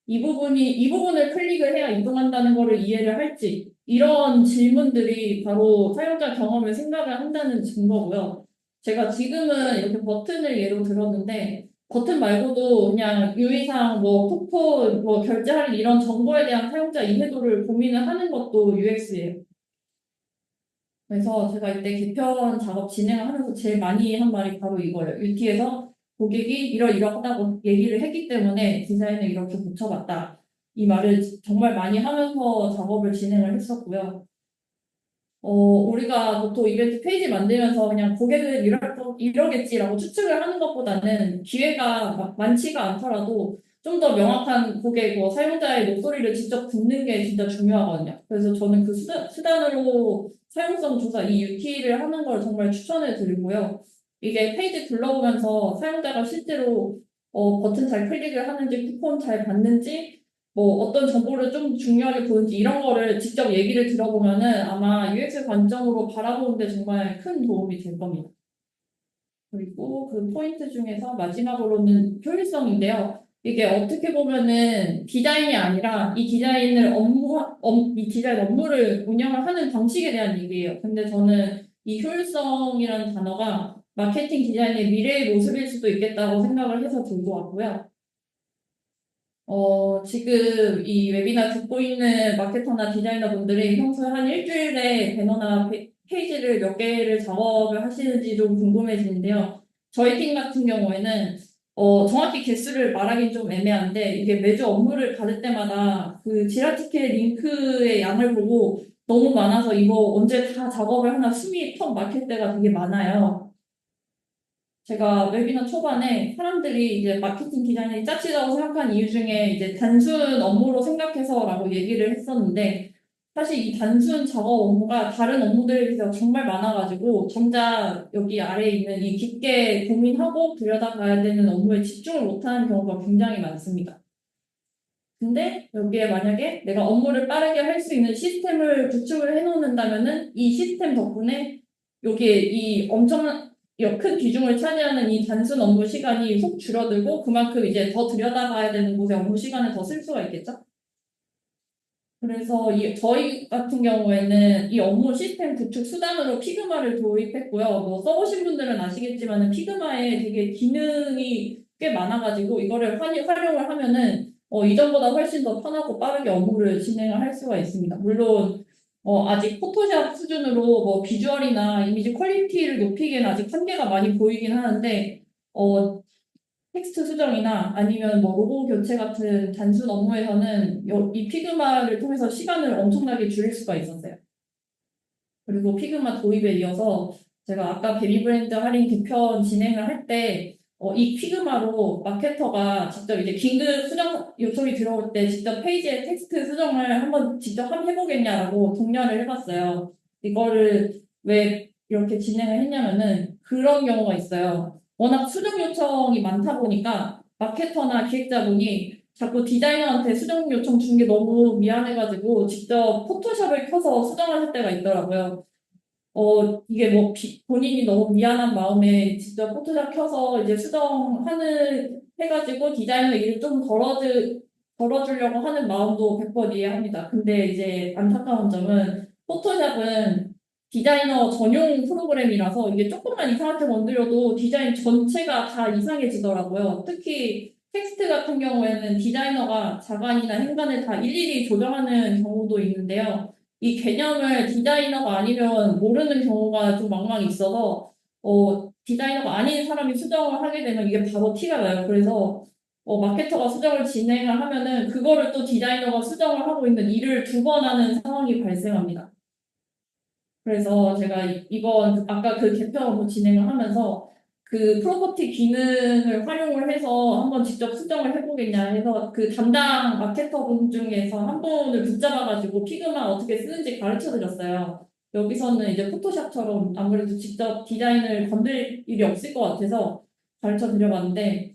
Speaker 1: 이 부분을 클릭을 해야 이동한다는 것을 이해를 할지 이런 질문들이 바로 사용자 경험을 생각을 한다는 증거고요. 제가 지금은 이렇게 버튼을 예로 들었는데 버튼 말고도 그냥 유의사항, 쿠폰, 결제 할인 이런 정보에 대한 사용자 이해도를 고민을 하는 것도 UX예요. 그래서 제가 이때 개편 작업 진행을 하면서 제일 많이 한 말이 바로 이거예요. UT에서 고객이 이러이러하다고 얘기를 했기 때문에 디자인을 이렇게 붙여봤다. 이 말을 정말 많이 하면서 작업을 진행을 했었고요. 우리가 보통 이벤트 페이지 만들면서 그냥 고객은 이러겠지라고 추측을 하는 것보다는 기회가 많지가 않더라도 좀 더 명확한 고객, 사용자의 목소리를 직접 듣는 게 진짜 중요하거든요. 그래서 저는 그 수단으로 사용성 조사, 이 UT를 하는 걸 정말 추천해 드리고요. 이게 페이지 둘러보면서 사용자가 실제로 버튼 잘 클릭을 하는지, 쿠폰 잘 받는지, 뭐 어떤 정보를 좀 중요하게 보는지 이런 거를 직접 얘기를 들어보면은 아마 UX 관점으로 바라보는데 정말 큰 도움이 될 겁니다. 그리고 그 포인트 중에서 마지막으로는 효율성인데요. 이게 어떻게 보면은 디자인이 아니라 이 디자인 업무를 운영을 하는 방식에 대한 얘기예요. 근데 저는 이 효율성이라는 단어가 마케팅 디자인의 미래의 모습일 수도 있겠다고 생각을 해서 들고 왔고요. 지금 이 웨비나 듣고 있는 마케터나 디자이너 분들이 평소에 한 일주일에 배너나 페이지를 몇 개를 작업을 하시는지 좀 궁금해지는데요. 저희 팀 같은 경우에는 정확히 개수를 말하기는 좀 애매한데 이게 매주 업무를 받을 때마다 그 지라 티켓 링크의 양을 보고 너무 많아서 이거 언제 다 작업을 하나 숨이 턱 막힐 때가 되게 많아요. 제가 웨비나 초반에 사람들이 이제 마케팅 디자인이 짜치다고 생각한 이유 중에 이제 단순 업무로 생각해서라고 얘기를 했었는데 사실 이 단순 작업 업무가 다른 업무들에 비해서 정말 많아가지고 정작 여기 아래에 있는 이 깊게 고민하고 들여다봐야 되는 업무에 집중을 못하는 경우가 굉장히 많습니다. 근데 여기에 만약에 내가 업무를 빠르게 할 수 있는 시스템을 구축을 해놓는다면은 이 시스템 덕분에 여기에 이 엄청난 큰 비중을 차지하는 이 단순 업무 시간이 속 줄어들고 그만큼 이제 더 들여다봐야 되는 곳에 업무 시간을 더 쓸 수가 있겠죠? 그래서 저희 같은 경우에는 이 업무 시스템 구축 수단으로 피그마를 도입했고요. 뭐 써보신 분들은 아시겠지만 피그마에 되게 기능이 꽤 많아가지고 이거를 활용을 하면은 이전보다 훨씬 더 편하고 빠르게 업무를 진행을 할 수가 있습니다. 물론 아직 포토샵 수준으로 뭐 비주얼이나 이미지 퀄리티를 높이기에는 아직 한계가 많이 보이긴 하는데 어, 텍스트 수정이나 아니면 뭐 로고 교체 같은 단순 업무에서는 이 피그마를 통해서 시간을 엄청나게 줄일 수가 있었어요. 그리고 피그마 도입에 이어서 제가 아까 베비 브랜드 할인 개편 진행을 할 때 이 피그마로 마케터가 직접 이제 긴급 수정 요청이 들어올 때 직접 페이지에 텍스트 수정을 한번 직접 해보겠냐라고 독려를 해봤어요. 이거를 왜 이렇게 진행을 했냐면은 그런 경우가 있어요. 워낙 수정 요청이 많다 보니까 마케터나 기획자분이 자꾸 디자이너한테 수정 요청 준 게 너무 미안해가지고 직접 포토샵을 켜서 수정을 할 때가 있더라고요. 이게 뭐 본인이 너무 미안한 마음에 직접 포토샵 켜서 이제 해가지고 디자이너 일을 좀 덜어주려고 하는 마음도 100번 이해합니다. 근데 이제 안타까운 점은 포토샵은 디자이너 전용 프로그램이라서 이게 조금만 이상하게 건드려도 디자인 전체가 다 이상해지더라고요. 특히 텍스트 같은 경우에는 디자이너가 자간이나 행간을 다 일일이 조정하는 경우도 있는데요. 이 개념을 디자이너가 아니면 모르는 경우가 좀 망망 있어서 디자이너가 아닌 사람이 수정을 하게 되면 이게 바로 티가 나요. 그래서 마케터가 수정을 진행을 하면은 그거를 또 디자이너가 수정을 하고 있는 일을 두 번 하는 상황이 발생합니다. 그래서 제가 이번 아까 그 개편 업무 진행을 하면서 그 프로퍼티 기능을 활용을 해서 한번 직접 수정을 해보겠냐 해서 그 담당 마케터 분 중에서 한 분을 붙잡아가지고 피그마 어떻게 쓰는지 가르쳐 드렸어요. 여기서는 이제 포토샵처럼 아무래도 직접 디자인을 건들 일이 없을 것 같아서 가르쳐 드려봤는데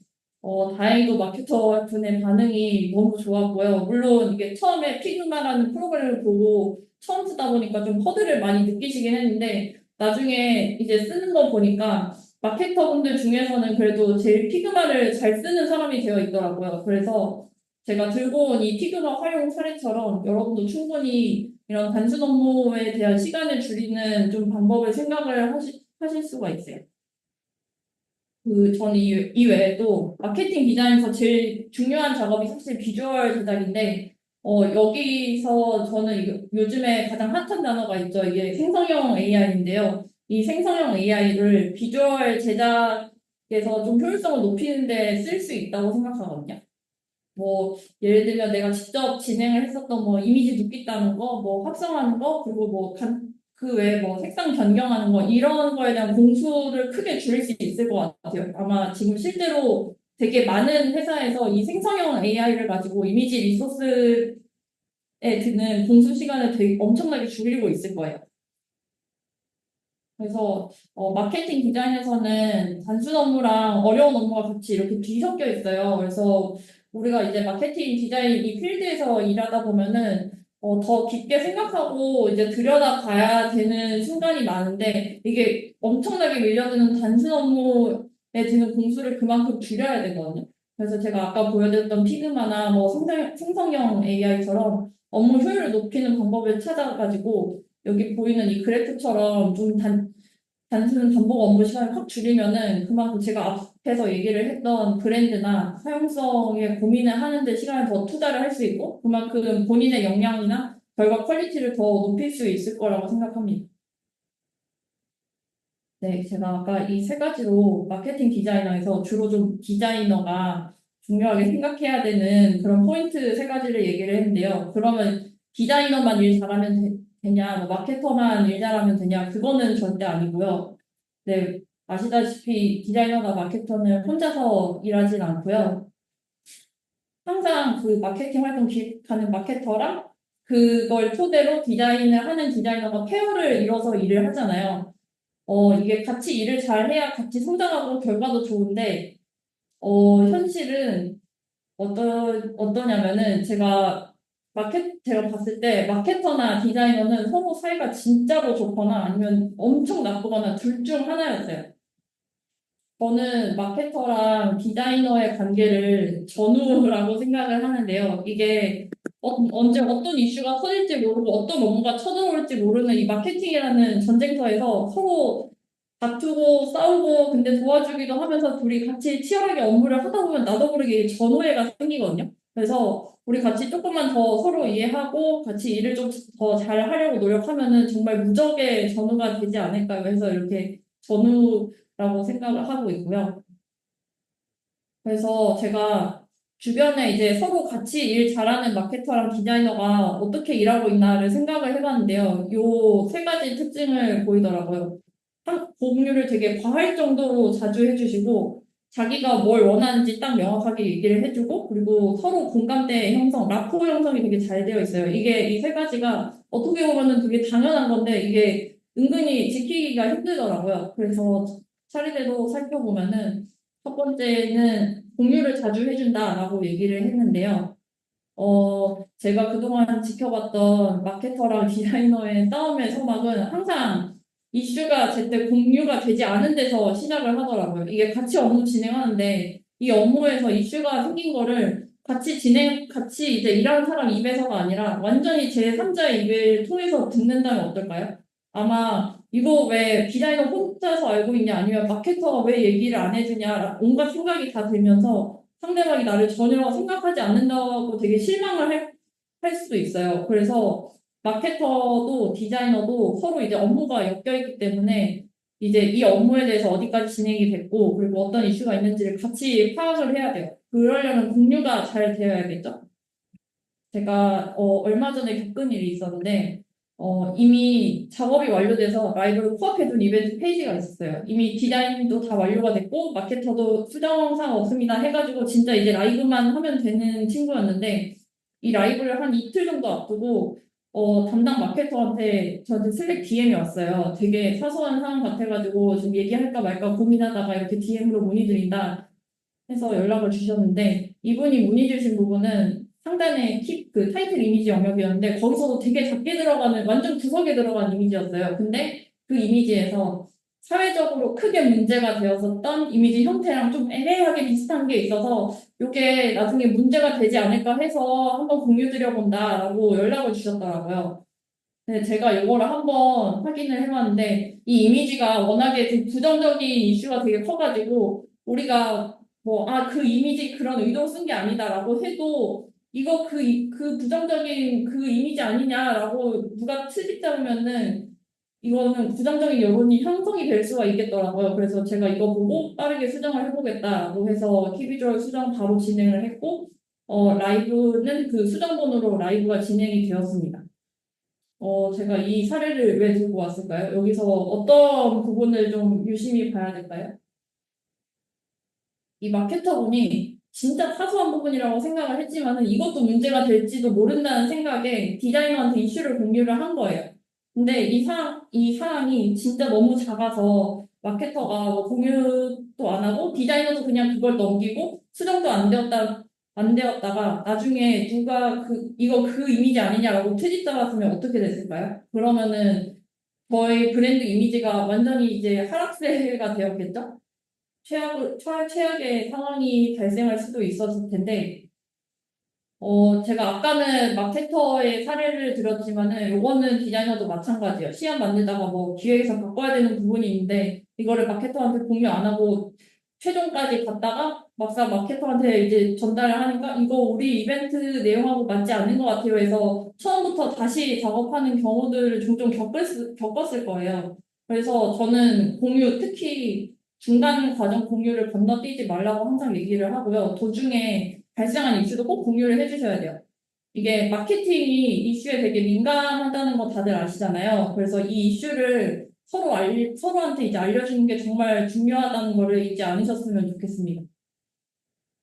Speaker 1: 다행히도 마케터 분의 반응이 너무 좋았고요. 물론 이게 처음에 피그마라는 프로그램을 보고 처음 쓰다 보니까 좀 허들을 많이 느끼시긴 했는데 나중에 이제 쓰는 거 보니까 마케터 분들 중에서는 그래도 제일 피그마를 잘 쓰는 사람이 되어 있더라고요. 그래서 제가 들고 온 이 피그마 활용 사례처럼 여러분도 충분히 이런 단순 업무에 대한 시간을 줄이는 좀 방법을 생각을 하실 수가 있어요. 저는 이 외에도 마케팅 디자인에서 제일 중요한 작업이 사실 비주얼 제작인데, 여기서 저는 요즘에 가장 핫한 단어가 있죠. 이게 생성형 AI인데요. 이 생성형 AI를 비주얼 제작에서 좀 효율성을 높이는 데 쓸 수 있다고 생각하거든요. 뭐, 예를 들면 내가 직접 진행을 했었던 뭐 이미지 눕기 따는 거, 뭐 합성하는 거, 그리고 뭐 그 외에 뭐 색상 변경하는 거, 이런 거에 대한 공수를 크게 줄일 수 있을 것 같아요. 아마 지금 실제로 되게 많은 회사에서 이 생성형 AI를 가지고 이미지 리소스에 드는 공수 시간을 되게 엄청나게 줄이고 있을 거예요. 그래서 마케팅 디자인에서는 단순 업무랑 어려운 업무가 같이 이렇게 뒤섞여 있어요. 그래서 우리가 이제 마케팅 디자인 이 필드에서 일하다 보면은 더 깊게 생각하고 이제 들여다봐야 되는 순간이 많은데 이게 엄청나게 밀려드는 단순 업무에 드는 공수를 그만큼 줄여야 되거든요. 그래서 제가 아까 보여드렸던 피그마나 뭐 생성형 AI처럼 업무 효율을 높이는 방법을 찾아가지고 여기 보이는 이 그래프처럼 좀 단순 반복 업무 시간을 확 줄이면은 그만큼 제가 앞에서 얘기를 했던 브랜드나 사용성에 고민을 하는데 시간을 더 투자를 할 수 있고 그만큼 본인의 역량이나 결과 퀄리티를 더 높일 수 있을 거라고 생각합니다. 네, 제가 아까 이 세 가지로 마케팅 디자이너에서 주로 좀 디자이너가 중요하게 생각해야 되는 그런 포인트 세 가지를 얘기를 했는데요. 그러면 디자이너만 일 잘하면 되냐, 뭐 마케터만 일 잘하면 되냐, 그거는 절대 아니고요. 네, 아시다시피 디자이너나 마케터는 혼자서 일하진 않고요. 항상 그 마케팅 활동 기획하는 마케터랑 그걸 토대로 디자인을 하는 디자이너가 페어를 이뤄서 일을 하잖아요. 이게 같이 일을 잘 해야 같이 성장하고 결과도 좋은데, 현실은 어떠냐면은 제가 봤을 때 마케터나 디자이너는 서로 사이가 진짜로 좋거나 아니면 엄청 나쁘거나 둘 중 하나였어요. 저는 마케터랑 디자이너의 관계를 전우라고 생각을 하는데요. 이게 언제 어떤 이슈가 터질지 모르고 어떤 업무가 쳐들어올지 모르는 이 마케팅이라는 전쟁터에서 서로 다투고 싸우고 근데 도와주기도 하면서 둘이 같이 치열하게 업무를 하다 보면 나도 모르게 전우애가 생기거든요. 그래서 우리 같이 조금만 더 서로 이해하고 같이 일을 좀 더 잘하려고 노력하면은 정말 무적의 전우가 되지 않을까요? 해서 이렇게 전우라고 생각을 하고 있고요. 그래서 제가 주변에 이제 서로 같이 일 잘하는 마케터랑 디자이너가 어떻게 일하고 있나를 생각을 해봤는데요. 요 세 가지 특징을 보이더라고요. 공유를 되게 과할 정도로 자주 해주시고, 자기가 뭘 원하는지 딱 명확하게 얘기를 해주고, 그리고 서로 공감대 형성, 라포 형성이 되게 잘 되어 있어요. 이게 이 세 가지가 어떻게 보면은 되게 당연한 건데, 이게 은근히 지키기가 힘들더라고요. 그래서 차례대로 살펴보면은, 첫 번째는 공유를 자주 해준다라고 얘기를 했는데요. 제가 그동안 지켜봤던 마케터랑 디자이너의 싸움의 서막은 항상 이슈가 제때 공유가 되지 않은 데서 시작을 하더라고요. 이게 같이 업무 진행하는데 이 업무에서 이슈가 생긴 거를 같이 이제 일하는 사람 입에서가 아니라 완전히 제3자의 입을 통해서 듣는다면 어떨까요? 아마 이거 왜 디자이너 혼자서 알고 있냐 아니면 마케터가 왜 얘기를 안 해주냐 온갖 생각이 다 들면서 상대방이 나를 전혀 생각하지 않는다고 되게 할 수도 있어요. 그래서 마케터도 디자이너도 서로 이제 업무가 엮여 있기 때문에 이제 이 업무에 대해서 어디까지 진행이 됐고 그리고 어떤 이슈가 있는지를 같이 파악을 해야 돼요. 그러려면 공유가 잘 되어야겠죠. 제가 얼마 전에 겪은 일이 있었는데 이미 작업이 완료돼서 라이브를 코앞해둔 이벤트 페이지가 있었어요. 이미 디자인도 다 완료가 됐고 마케터도 수정사항 없습니다 해가지고 진짜 이제 라이브만 하면 되는 친구였는데 이 라이브를 한 이틀 정도 앞두고 담당 마케터한테 저한테 슬랙 DM이 왔어요. 되게 사소한 상황 같아가지고 좀 얘기할까 말까 고민하다가 이렇게 DM으로 문의드린다 해서 연락을 주셨는데 이분이 문의 주신 부분은 상단에 그 타이틀 이미지 영역이었는데 거기서도 되게 작게 들어가는 완전 구석에 들어간 이미지였어요. 근데 그 이미지에서 사회적으로 크게 문제가 되었었던 이미지 형태랑 좀 애매하게 비슷한 게 있어서 이게 나중에 문제가 되지 않을까 해서 한번 공유드려 본다라고 연락을 주셨더라고요. 네, 제가 이거를 한번 확인을 해봤는데 이 이미지가 워낙에 좀 부정적인 이슈가 되게 커가지고 우리가 뭐, 그 이미지 그런 의도로 쓴 게 아니다라고 해도 이거 그 부정적인 그 이미지 아니냐라고 누가 트집 잡으면은 이거는 부정적인 여론이 형성이 될 수가 있겠더라고요. 그래서 제가 이거 보고 빠르게 수정을 해보겠다라고 해서 키비주얼 수정 바로 진행을 했고, 라이브는 그 수정본으로 라이브가 진행이 되었습니다. 제가 이 사례를 왜 들고 왔을까요? 여기서 어떤 부분을 좀 유심히 봐야 될까요? 이 마케터분이 진짜 사소한 부분이라고 생각을 했지만은 이것도 문제가 될지도 모른다는 생각에 디자이너한테 이슈를 공유를 한 거예요. 근데 이 사항이 진짜 너무 작아서 마케터가 뭐 공유도 안 하고 디자이너도 그냥 그걸 넘기고 수정도 안 되었다가 나중에 누가 이거 그 이미지 아니냐라고 트집 잡았으면 어떻게 됐을까요? 그러면은 저희 브랜드 이미지가 완전히 이제 하락세가 되었겠죠? 최악의 상황이 발생할 수도 있었을 텐데, 제가 아까는 마케터의 사례를 들었지만은 요거는 디자이너도 마찬가지예요. 시안 만들다가 뭐 기획에서 바꿔야 되는 부분이 있는데 이거를 마케터한테 공유 안 하고 최종까지 갔다가 막상 마케터한테 이제 전달을 하니까 이거 우리 이벤트 내용하고 맞지 않는 것 같아요 해서 처음부터 다시 작업하는 경우들을 종종 겪었을 거예요. 그래서 저는 공유 특히 중간 과정 공유를 건너뛰지 말라고 항상 얘기를 하고요. 도중에 발생한 이슈도 꼭 공유를 해주셔야 돼요. 이게 마케팅이 이슈에 되게 민감하다는 거 다들 아시잖아요. 그래서 이 이슈를 서로한테 이제 알려주는 게 정말 중요하다는 거를 잊지 않으셨으면 좋겠습니다.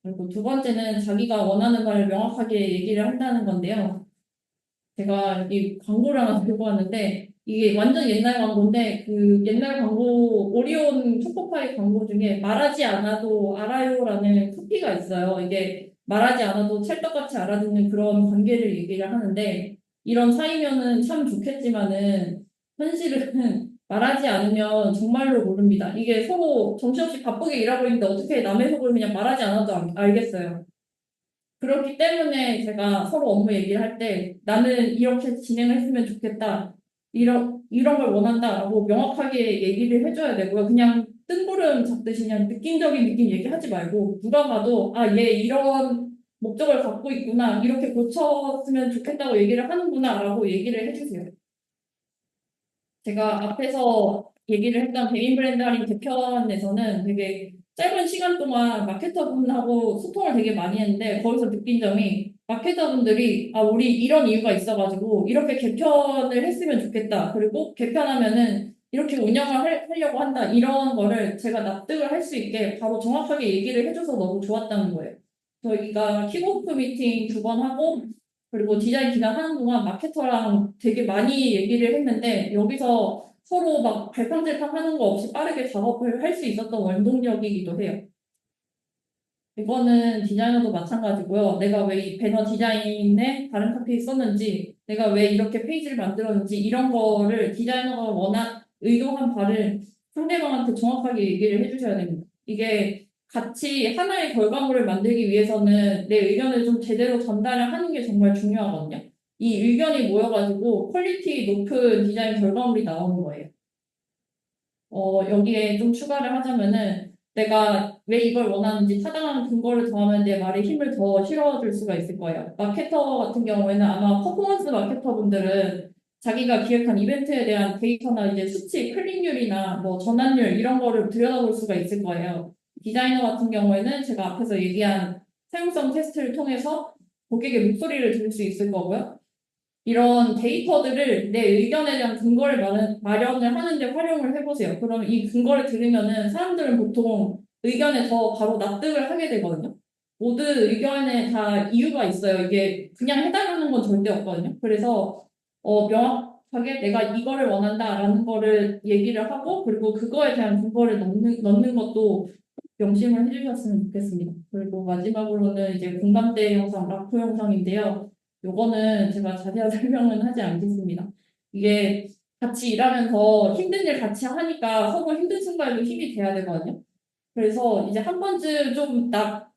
Speaker 1: 그리고 두 번째는 자기가 원하는 말을 명확하게 얘기를 한다는 건데요. 제가 이 광고를 하나 들고 왔는데 이게 완전 옛날 광고인데 그 옛날 광고 오리온 초코파이 광고 중에 말하지 않아도 알아요라는 쿠키가 있어요. 이게 말하지 않아도 찰떡같이 알아듣는 그런 관계를 얘기를 하는데 이런 사이면은 참 좋겠지만은 현실은 말하지 않으면 정말로 모릅니다. 이게 서로 정신없이 바쁘게 일하고 있는데 어떻게 남의 속을 그냥 말하지 않아도 알겠어요. 그렇기 때문에 제가 서로 업무 얘기를 할 때 나는 이렇게 진행을 했으면 좋겠다. 이런 걸 원한다라고 명확하게 얘기를 해줘야 되고요. 그냥 뜬구름 잡듯이 그냥 느낌적인 느낌 얘기하지 말고 누가 봐도 아, 얘 이런 목적을 갖고 있구나. 이렇게 고쳤으면 좋겠다고 얘기를 하는구나라고 얘기를 해주세요. 제가 앞에서 얘기를 했던 개인 브랜드 할인 개편에서는 되게 짧은 시간 동안 마케터분하고 소통을 되게 많이 했는데 거기서 느낀 점이 마케터분들이 아 우리 이런 이유가 있어가지고 이렇게 개편을 했으면 좋겠다. 그리고 개편하면은 이렇게 하려고 한다. 이런 거를 제가 납득을 할 수 있게 바로 정확하게 얘기를 해줘서 너무 좋았다는 거예요. 저희가 킥오프 미팅 두 번 하고 그리고 디자인 기간 하는 동안 마케터랑 되게 많이 얘기를 했는데 여기서 서로 막 갈팡질팡 하는 거 없이 빠르게 작업을 할 수 있었던 원동력이기도 해요. 이거는 디자이너도 마찬가지고요. 내가 왜 이 배너 디자인에 다른 카페에 썼는지, 내가 왜 이렇게 페이지를 만들었는지 이런 거를 디자이너가 의도한 바를 상대방한테 정확하게 얘기를 해주셔야 됩니다. 이게 같이 하나의 결과물을 만들기 위해서는 내 의견을 좀 제대로 전달을 하는 게 정말 중요하거든요. 이 의견이 모여가지고 퀄리티 높은 디자인 결과물이 나오는 거예요. 여기에 좀 추가를 하자면은 내가 왜 이걸 원하는지 타당한 근거를 더하면 내 말에 힘을 더 실어줄 수가 있을 거예요. 마케터 같은 경우에는 아마 퍼포먼스 마케터 분들은 자기가 기획한 이벤트에 대한 데이터나 이제 수치, 클릭률이나 뭐 전환율 이런 거를 들여다볼 수가 있을 거예요. 디자이너 같은 경우에는 제가 앞에서 얘기한 사용성 테스트를 통해서 고객의 목소리를 들을 수 있을 거고요. 이런 데이터들을 내 의견에 대한 근거를 마련을 하는데 활용을 해보세요. 그러면 이 근거를 들으면은 사람들은 보통 의견에 더 바로 납득을 하게 되거든요. 모든 의견에 다 이유가 있어요. 이게 그냥 해달라는 건 절대 없거든요. 그래서 명확하게 내가 이거를 원한다라는 거를 얘기를 하고 그리고 그거에 대한 근거를 넣는 것도 명심을 해주셨으면 좋겠습니다. 그리고 마지막으로는 이제 공감대 영상, 라포 영상인데요. 요거는 제가 자세한 설명은 하지 않겠습니다. 이게 같이 일하면서 힘든 일 같이 하니까 서로 힘든 순간에도 힘이 돼야 되거든요. 그래서 이제 한 번쯤 좀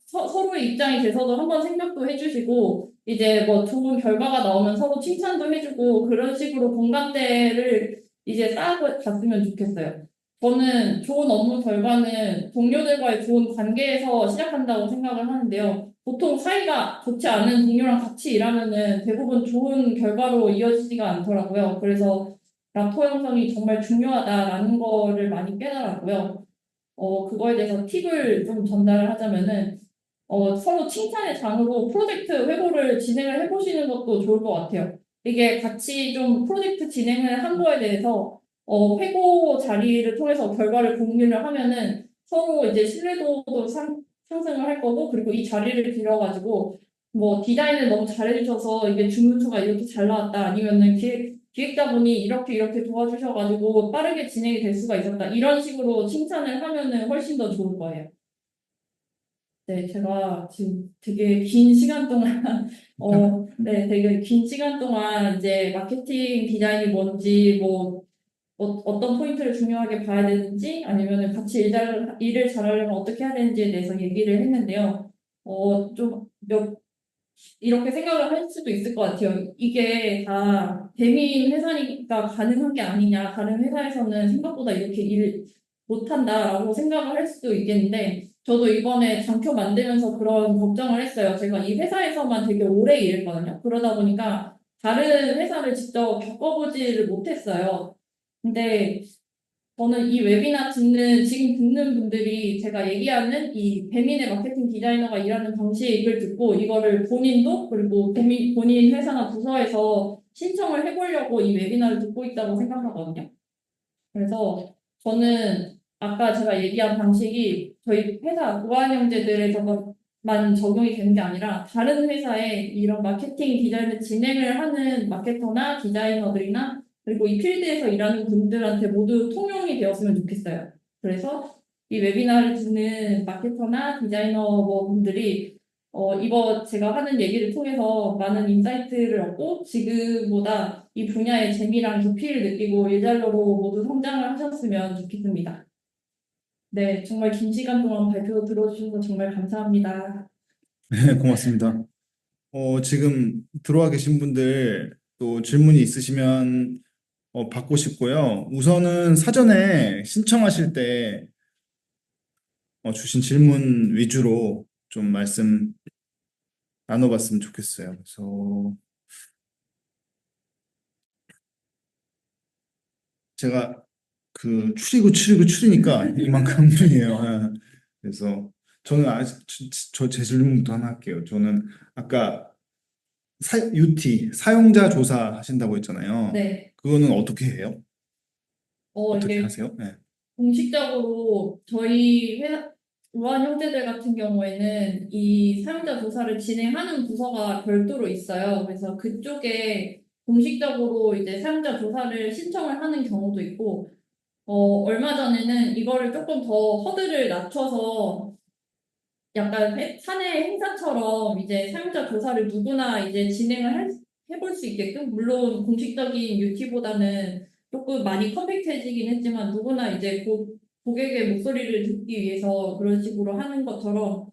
Speaker 1: 서로의 입장이 돼서도 한번 생각도 해주시고 이제 뭐 좋은 결과가 나오면 서로 칭찬도 해주고 그런 식으로 공감대를 이제 쌓아갔으면 좋겠어요. 저는 좋은 업무 결과는 동료들과의 좋은 관계에서 시작한다고 생각을 하는데요. 보통 사이가 좋지 않은 동료랑 같이 일하면은 대부분 좋은 결과로 이어지지가 않더라고요. 그래서 라포 형성이 정말 중요하다라는 거를 많이 깨달았고요. 그거에 대해서 팁을 좀 전달을 하자면은, 서로 칭찬의 장으로 프로젝트 회고를 진행을 해보시는 것도 좋을 것 같아요. 이게 같이 좀 프로젝트 진행을 한 거에 대해서, 회고 자리를 통해서 결과를 공유를 하면은 서로 이제 신뢰도도 상승을 할 거고, 그리고 이 자리를 빌어가지고, 뭐, 디자인을 너무 잘해주셔서 이게 주문서가 이렇게 잘 나왔다, 아니면은 기획자분이 이렇게 이렇게 도와주셔가지고 빠르게 진행이 될 수가 있었다. 이런 식으로 칭찬을 하면은 훨씬 더 좋을 거예요. 네, 제가 지금 되게 긴 시간 동안, 네, 되게 긴 시간 동안 이제 마케팅 디자인이 뭔지, 뭐, 어떤 포인트를 중요하게 봐야 되는지, 아니면 같이 일을 잘하려면 어떻게 해야 되는지에 대해서 얘기를 했는데요. 이렇게 생각을 할 수도 있을 것 같아요. 이게 다 대미인 회사니까 가능한 게 아니냐. 다른 회사에서는 생각보다 이렇게 일을 못한다라고 생각을 할 수도 있겠는데, 저도 이번에 장표 만들면서 그런 걱정을 했어요. 제가 이 회사에서만 되게 오래 일했거든요. 그러다 보니까 다른 회사를 직접 겪어보지를 못했어요. 근데 저는 이 웨비나 지금 듣는 분들이 제가 얘기하는 이 배민의 마케팅 디자이너가 일하는 방식을 듣고 이거를 본인도 그리고 본인 회사나 부서에서 신청을 해보려고 이 웨비나를 듣고 있다고 생각하거든요. 그래서 저는 아까 제가 얘기한 방식이 저희 회사 무한형제들에서만 적용이 되는 게 아니라 다른 회사에 이런 마케팅 디자인을 진행을 하는 마케터나 디자이너들이나 그리고 이 필드에서 일하는 분들한테 모두 통용이 되었으면 좋겠어요. 그래서 이 웨비나를 듣는 마케터나 디자이너 뭐 분들이 이거 제가 하는 얘기를 통해서 많은 인사이트를 얻고 지금보다 이 분야의 재미랑 깊이를 느끼고 일잘러로 모두 성장을 하셨으면 좋겠습니다. 네, 정말 긴 시간 동안 발표 들어주셔서 정말 감사합니다.
Speaker 2: 네, 고맙습니다. 지금 들어와 계신 분들 또 질문이 있으시면 받고 싶고요. 우선은 사전에 신청하실 때 주신 질문 위주로 좀 말씀 나눠봤으면 좋겠어요. 그래서 제가 그 추리니까 이만큼이에요. 예. 그래서 저는 제 질문부터 하나 할게요. 저는 아까 UT 사용자 조사 하신다고 했잖아요.
Speaker 1: 네,
Speaker 2: 그거는 어떻게 해요? 어떻게
Speaker 1: 이게
Speaker 2: 하세요? 네.
Speaker 1: 공식적으로 저희 회사 우한 형제들 같은 경우에는 이 사용자 조사를 진행하는 부서가 별도로 있어요. 그래서 그쪽에 공식적으로 이제 사용자 조사를 신청을 하는 경우도 있고, 얼마 전에는 이거를 조금 더 허들을 낮춰서 약간 사내 행사처럼 이제 사용자 조사를 누구나 이제 해볼 수 있게끔 물론 공식적인 UT보다는 조금 많이 컴팩트해지긴 했지만 누구나 이제 고객의 목소리를 듣기 위해서 그런 식으로 하는 것처럼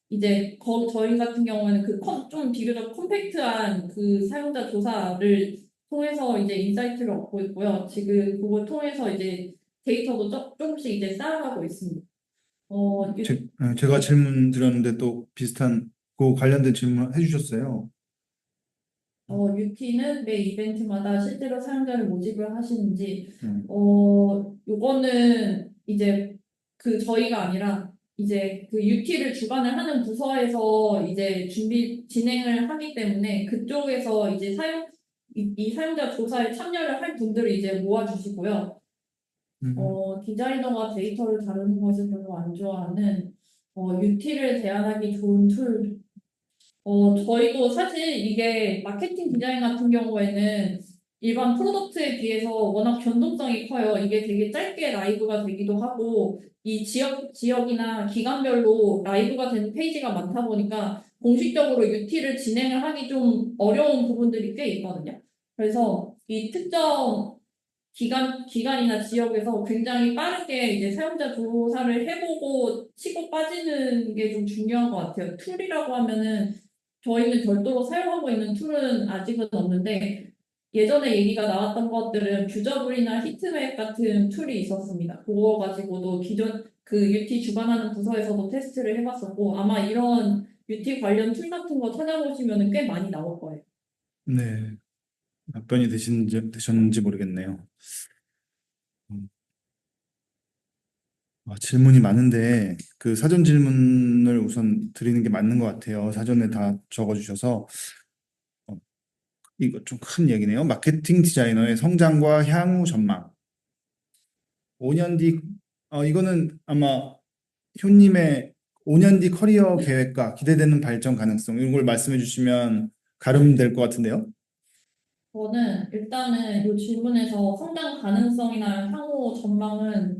Speaker 1: 이제 저희 같은 경우에는 좀 비교적 컴팩트한 그 사용자 조사를 통해서 이제 인사이트를 얻고 있고요. 지금 그걸 통해서 이제 데이터도 조금씩 이제 쌓아가고 있습니다.
Speaker 2: 제가 질문 드렸는데 또 비슷한 그 관련된 질문 해주셨어요.
Speaker 1: UT는 매 이벤트마다 실제로 사용자를 모집을 하시는지,
Speaker 2: 음,
Speaker 1: 요거는 이제 저희가 아니라 이제 그 UT를 주관을 하는 부서에서 이제 진행을 하기 때문에 그쪽에서 이제 이 사용자 조사에 참여를 할 분들을 이제 모아주시고요.
Speaker 2: 음,
Speaker 1: 디자이너가 데이터를 다루는 것을 별로 안 좋아하는 UT를 대안하기 좋은 툴 저희도 사실 이게 마케팅 디자인 같은 경우에는 일반 프로덕트에 비해서 워낙 변동성이 커요. 이게 되게 짧게 라이브가 되기도 하고, 이 지역이나 기간별로 라이브가 되는 페이지가 많다 보니까 공식적으로 UT를 진행을 하기 좀 어려운 부분들이 꽤 있거든요. 그래서 이 특정 기간이나 지역에서 굉장히 빠르게 이제 사용자 조사를 해보고 치고 빠지는 게 좀 중요한 것 같아요. 툴이라고 하면은 저희는 별도로 사용하고 있는 툴은 아직은 없는데 예전에 얘기가 나왔던 것들은 퓨저블이나 히트맵 같은 툴이 있었습니다. 그거 가지고도 기존 UT 주관하는 부서에서도 테스트를 해봤었고 아마 이런 UT 관련 툴 같은 거 찾아보시면 꽤 많이 나올 거예요.
Speaker 2: 네. 답변이 되셨는지 모르겠네요. 음, 질문이 많은데 그 사전 질문을 우선 드리는 게 맞는 것 같아요. 사전에 다 적어주셔서 어, 이거 좀 큰 얘기네요. 마케팅 디자이너의 성장과 향후 전망. 5년 뒤, 이거는 아마 효님의 5년 뒤 커리어 계획과 기대되는 발전 가능성 이런 걸 말씀해 주시면 가름될 것 같은데요.
Speaker 1: 저는 일단은 이 질문에서 성장 가능성이나 향후 전망은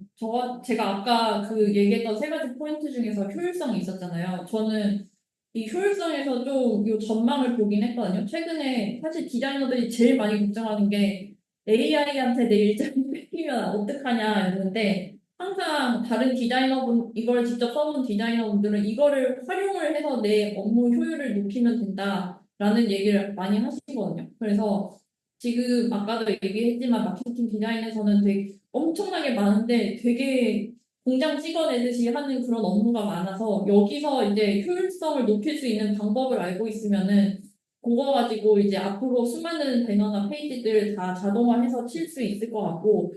Speaker 1: 제가 아까 그 얘기했던 세 가지 포인트 중에서 효율성이 있었잖아요. 저는 이 효율성에서 좀 이 전망을 보긴 했거든요. 최근에 사실 디자이너들이 제일 많이 걱정하는 게 AI한테 내 일자리 뺏기면 어떡하냐였는데 항상 다른 디자이너분 이걸 직접 써본 디자이너분들은 이거를 활용을 해서 내 업무 효율을 높이면 된다라는 얘기를 많이 하시거든요. 그래서 지금 아까도 얘기했지만 마케팅 디자인에서는 되게 엄청나게 많은데 되게 공장 찍어내듯이 하는 그런 업무가 많아서 여기서 이제 효율성을 높일 수 있는 방법을 알고 있으면은 그거 가지고 이제 앞으로 수많은 배너나 페이지들 다 자동화해서 칠 수 있을 것 같고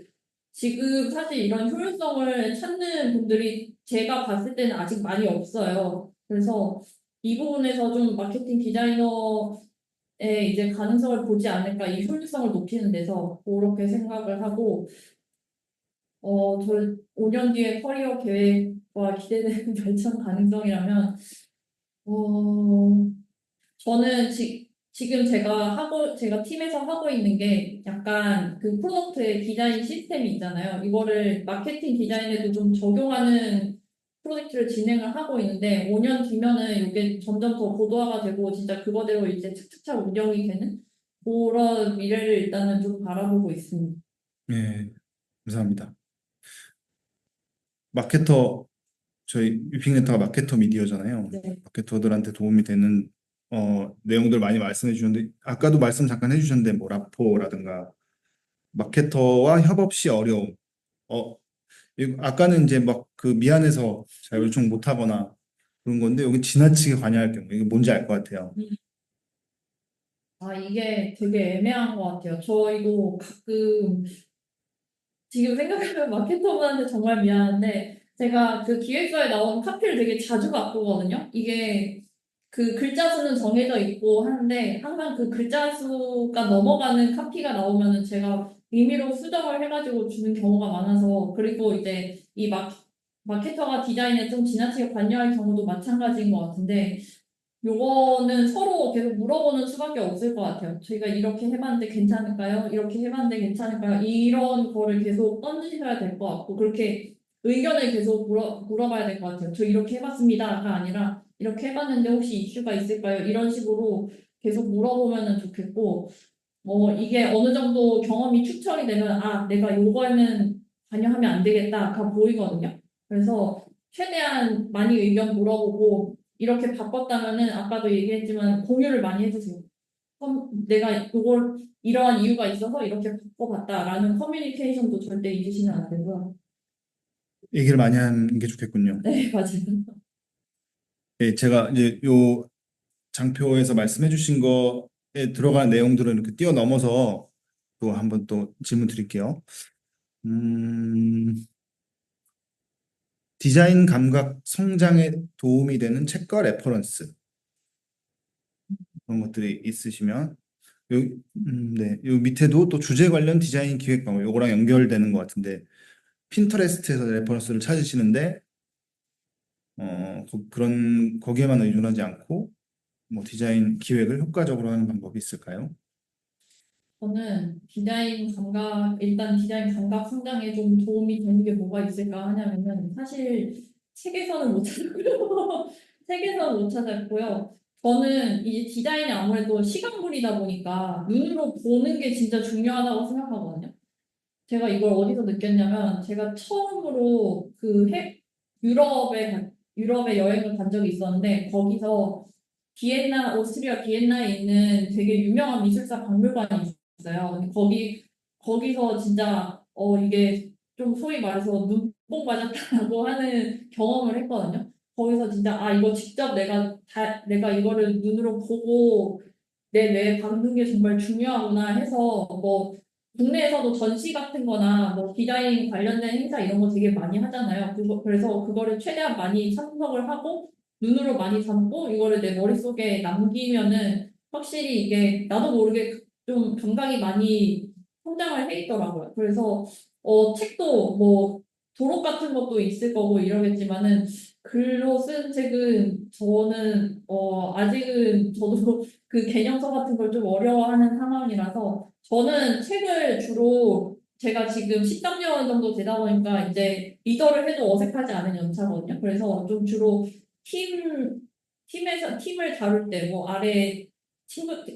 Speaker 1: 지금 사실 이런 효율성을 찾는 분들이 제가 봤을 때는 아직 많이 없어요. 그래서 이 부분에서 좀 마케팅 디자이너 이제 가능성을 보지 않을까 이 효율성을 높이는 데서 그렇게 생각을 하고 저 5년 뒤에 커리어 계획과 기대되는 발전 가능성이라면 어 저는 지금 제가 팀에서 하고 있는 게 약간 그 프로덕트의 디자인 시스템이 있잖아요. 이거를 마케팅 디자인에도 좀 적용하는 프로젝트를 진행을 하고 있는데 5년 뒤면은 이게 점점 더 고도화가 되고 진짜 그거대로 이제 착착착 운영이 되는 그런 미래를 일단은 좀 바라보고 있습니다.
Speaker 2: 네, 감사합니다. 마케터 저희 위핑레터가 마케터 미디어잖아요.
Speaker 1: 네.
Speaker 2: 마케터들한테 도움이 되는 내용들 많이 말씀해 주셨는데 아까도 말씀 잠깐 해주셨는데 뭐 라포라든가 마케터와 협업 시 어려움. 어, 아까는 이제 막 그 미안해서 잘 요청 못 하거나 그런 건데 여기 지나치게 관여할 경우 이게 뭔지 알 것 같아요.
Speaker 1: 이게 되게 애매한 것 같아요. 저희도 가끔 지금 생각하면 마케터분한테 정말 미안한데 제가 그 기획서에 나온 카피를 되게 자주 바꾸거든요. 이게 그 글자 수는 정해져 있고 하는데 항상 그 글자 수가 넘어가는 카피가 나오면은 제가 임의로 수정을 해가지고 주는 경우가 많아서 그리고 이제 이 마케터가 디자인에 좀 지나치게 관여할 경우도 마찬가지인 것 같은데 요거는 서로 계속 물어보는 수밖에 없을 것 같아요. 저희가 이렇게 해봤는데 괜찮을까요? 이렇게 해봤는데 괜찮을까요? 이런 거를 계속 던지셔야 될 것 같고, 그렇게 의견을 계속 물어봐야 될 것 같아요. 저 이렇게 해봤습니다가 아니라, 이렇게 해봤는데 혹시 이슈가 있을까요? 이런 식으로 계속 물어보면 좋겠고, 이게 어느 정도 경험이 축적이 되면, 내가 요거에는 관여하면 안 되겠다가 보이거든요. 그래서 최대한 많이 의견 물어보고, 이렇게 바꿨다면은 아까도 얘기했지만 공유를 많이 해주세요. 그럼 내가 이걸 이러한 이유가 있어서 이렇게 바꿔봤다라는 커뮤니케이션도 절대 잊으시면 안 되고요.
Speaker 2: 얘기를 많이 하는 게 좋겠군요.
Speaker 1: 네, 맞아요.
Speaker 2: 예, 제가 이제 요 장표에서 말씀해 주신 거에 들어가는 내용들은 이렇게 뛰어넘어서 또 한번 또 질문 드릴게요. 음, 디자인 감각 성장에 도움이 되는 책과 레퍼런스 그런 것들이 있으시면 네, 요 밑에도 또 주제 관련 디자인 기획 방법 요거랑 연결되는 것 같은데 핀터레스트에서 레퍼런스를 찾으시는데 그런 거기에만 의존하지 않고 뭐 디자인 기획을 효과적으로 하는 방법이 있을까요?
Speaker 1: 저는 일단 디자인 감각 성장에 좀 도움이 되는 게 뭐가 있을까 하냐면은 사실 책에서는 못 찾았고요. 책에서는 못 찾았고요. 저는 이제 디자인이 아무래도 시간물이다 보니까 눈으로 보는 게 진짜 중요하다고 생각하거든요. 제가 이걸 어디서 느꼈냐면 제가 처음으로 유럽에 여행을 간 적이 있었는데 거기서 오스트리아 비엔나에 있는 되게 유명한 미술사 박물관이 있어요. 근데 거기서 진짜 이게 좀 소위 말해서 눈뽕 맞았다라고 하는 경험을 했거든요. 거기서 진짜 이거 직접 내가 이거를 눈으로 보고 내 뇌에 박는 게 정말 중요하구나 해서 뭐 국내에서도 전시 같은 거나 뭐 디자인 관련된 행사 이런 거 되게 많이 하잖아요. 그래서 그거를 최대한 많이 참석을 하고 눈으로 많이 담고 이거를 내 머릿속에 남기면은 확실히 이게 나도 모르게 좀 감각이 많이 성장을 해 있더라고요. 그래서 책도 뭐 도록 같은 것도 있을 거고 이러겠지만은 글로 쓴 책은 저는 아직은 저도 그 개념서 같은 걸 좀 어려워하는 상황이라서 저는 책을 주로 제가 지금 13년 정도 되다 보니까 이제 리더를 해도 어색하지 않은 연차거든요. 그래서 좀 주로 팀, 팀을 다룰 때 뭐 아래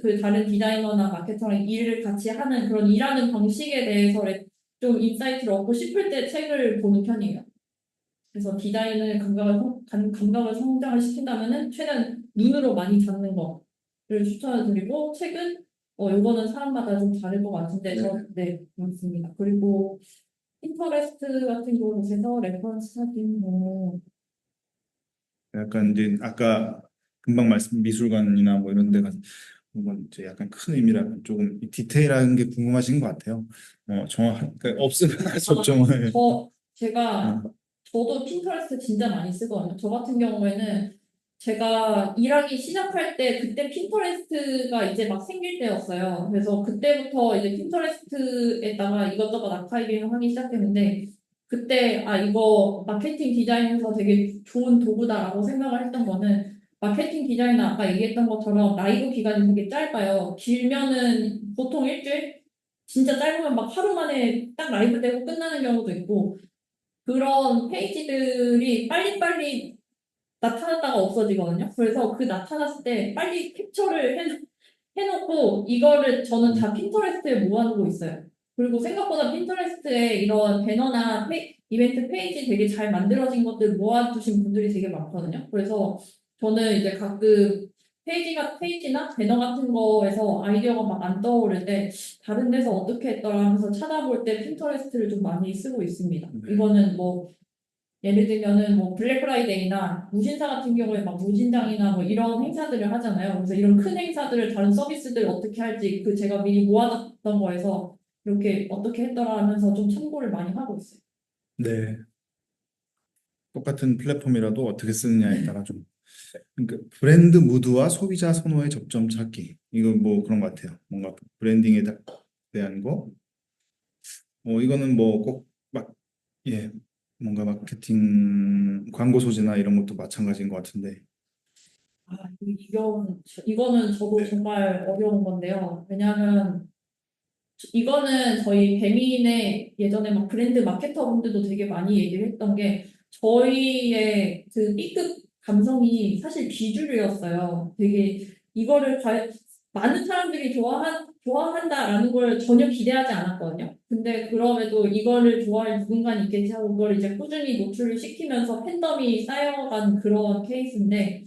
Speaker 1: 그 다른 디자이너나 마케터랑 일을 같이 하는 그런 일하는 방식에 대해서 좀 인사이트를 얻고 싶을 때 책을 보는 편이에요. 그래서 디자인을 감각을 성장을 시킨다면은 최대한 눈으로 많이 잡는 거를 추천을 드리고 책은 요거는 사람마다 좀 다를 것 같은데 네, 맞습니다. 그리고 핀터레스트 같은 곳에서 레퍼런스 사진 뭐
Speaker 2: 약간 이제 아까 금방 말씀 미술관이나 뭐 이런 데 가서 그건 이제 약간 큰 의미라 조금 디테일한 게 궁금하신 것 같아요. 그러니까 없으면 할 수 없죠. 뭐.
Speaker 1: 제가
Speaker 2: 어,
Speaker 1: 저도 핀터레스트 진짜 많이 쓰거든요. 저 같은 경우에는 제가 일하기 시작할 때 그때 핀터레스트가 이제 막 생길 때였어요. 그래서 그때부터 이제 핀터레스트에다가 이것저것 아카이빙을 하기 시작했는데 그때 이거 마케팅 디자인에서 되게 좋은 도구다라고 생각을 했던 거는 마케팅 디자인은 아까 얘기했던 것처럼 라이브 기간이 되게 짧아요. 길면은 보통 일주일? 진짜 짧으면 막 하루 만에 딱 라이브 되고 끝나는 경우도 있고 그런 페이지들이 빨리빨리 나타났다가 없어지거든요. 그래서 그 나타났을 때 빨리 캡처를 해놓고 이거를 저는 다 핀터레스트에 모아두고 있어요. 그리고 생각보다 핀터레스트에 이런 배너나 이벤트 페이지 되게 잘 만들어진 것들 모아두신 분들이 되게 많거든요. 그래서 저는 이제 가끔 페이지나 배너 같은 거에서 아이디어가 막 안 떠오를 때 다른 데서 어떻게 했더라 하면서 찾아볼 때 핀터레스트를 좀 많이 쓰고 있습니다.
Speaker 2: 네.
Speaker 1: 이거는 뭐 예를 들면은 뭐 블랙 프라이데이나 무신사 같은 경우에 막 무신장이나 뭐 이런 행사들을 하잖아요. 그래서 이런 큰 행사들을 다른 서비스들 어떻게 할지 그 제가 미리 모아놨던 거에서 이렇게 어떻게 했더라 하면서 좀 참고를 많이 하고 있어요.
Speaker 2: 네. 똑같은 플랫폼이라도 어떻게 쓰느냐에 따라 좀 그러니까 브랜드 무드와 소비자 선호의 접점 찾기 이거 뭐 그런 것 같아요. 뭔가 대한 거. 이거는 뭐 꼭 막 예, 뭔가 마케팅 광고 소재나 이런 것도 마찬가지인 것 같은데.
Speaker 1: 이거는 저도 정말 어려운 건데요. 왜냐하면 이거는 저희 배민의 예전에 막 브랜드 마케터 분들도 되게 많이 얘기를 했던 게 저희의 그 B급 감성이 사실 비주류였어요. 되게 이거를 많은 사람들이 좋아한다라는 걸 전혀 기대하지 않았거든요. 근데 그럼에도 이거를 좋아할 누군가는 있겠지 하고 그걸 이제 꾸준히 노출을 시키면서 팬덤이 쌓여간 그런 케이스인데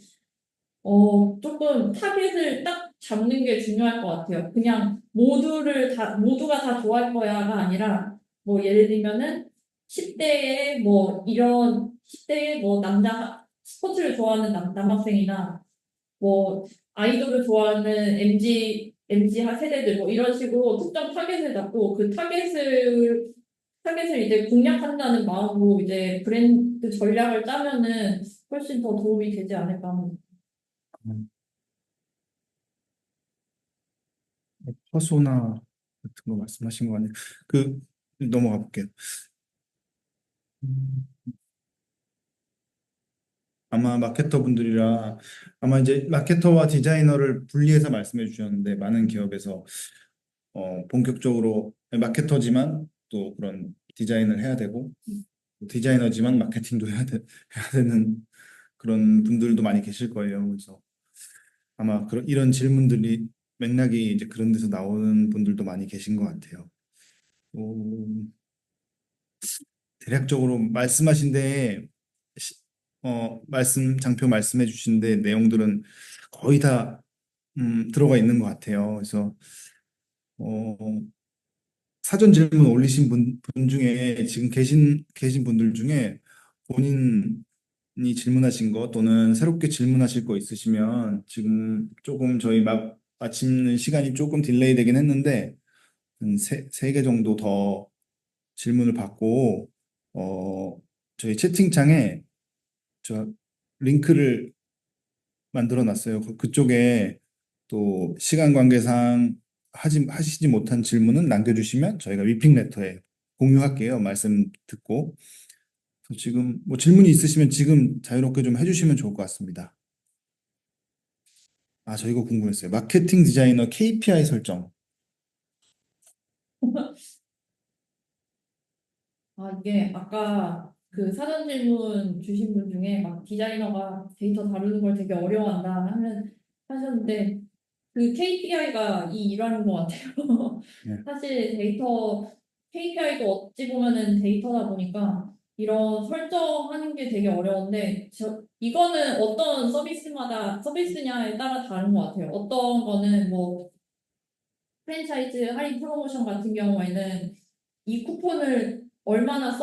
Speaker 1: 조금 타겟을 딱 잡는 게 중요할 것 같아요. 그냥 모두가 다 좋아할 거야가 아니라, 뭐, 예를 들면은, 10대의 뭐, 스포츠를 좋아하는 남학생이나, 뭐, 아이돌을 좋아하는 MZ 세대들, 뭐, 이런 식으로 특정 타겟을 잡고, 그 타겟을 이제 공략한다는 마음으로 이제 브랜드 전략을 짜면은 훨씬 더 도움이 되지 않을까 합니다.
Speaker 2: 음, 퍼소나 같은 거 말씀하신 거 아니에요? 그 넘어가 볼게요. 음, 아마 마케터 분들이라 아마 이제 마케터와 디자이너를 분리해서 말씀해 주셨는데 많은 기업에서 본격적으로 마케터지만 또 그런 디자인을 해야 되고 디자이너지만 마케팅도 해야 되는 그런 분들도 많이 계실 거예요. 그래서 아마 이런 질문들이 맥락이 이제 그런 데서 나오는 분들도 많이 계신 것 같아요. 오, 대략적으로 말씀하신 시- 장표 말씀해 주신 데 내용들은 거의 다 들어가 있는 것 같아요. 그래서 어, 사전 질문 올리신 분 중에 지금 계신 분들 중에 본인이 질문하신 거 또는 새롭게 질문하실 거 있으시면 지금 조금 저희 마치는 시간이 조금 딜레이 되긴 했는데 한 세 개 정도 더 질문을 받고 저희 채팅창에 저 링크를 만들어 놨어요. 그쪽에 또 시간 관계상 하시지 못한 질문은 남겨주시면 저희가 위핑 레터에 공유할게요. 말씀 듣고. 그래서 지금 뭐 질문이 있으시면 지금 자유롭게 좀 해주시면 좋을 것 같습니다. 저 이거 궁금했어요. 마케팅 디자이너 KPI 설정.
Speaker 1: 이게 아까 그 사전 질문 주신 분 중에 막 디자이너가 데이터 다루는 걸 되게 어려워한다 하셨는데 그 KPI가 이 일환인 것 같아요.
Speaker 2: 네.
Speaker 1: 사실 데이터 KPI도 어찌 보면은 데이터다 보니까 이런 설정하는 게 되게 어려운데 이거는 어떤 서비스마다 서비스냐에 따라 다른 것 같아요. 어떤 거는 뭐 프랜차이즈 할인 프로모션 같은 경우에는 이 쿠폰을 얼마나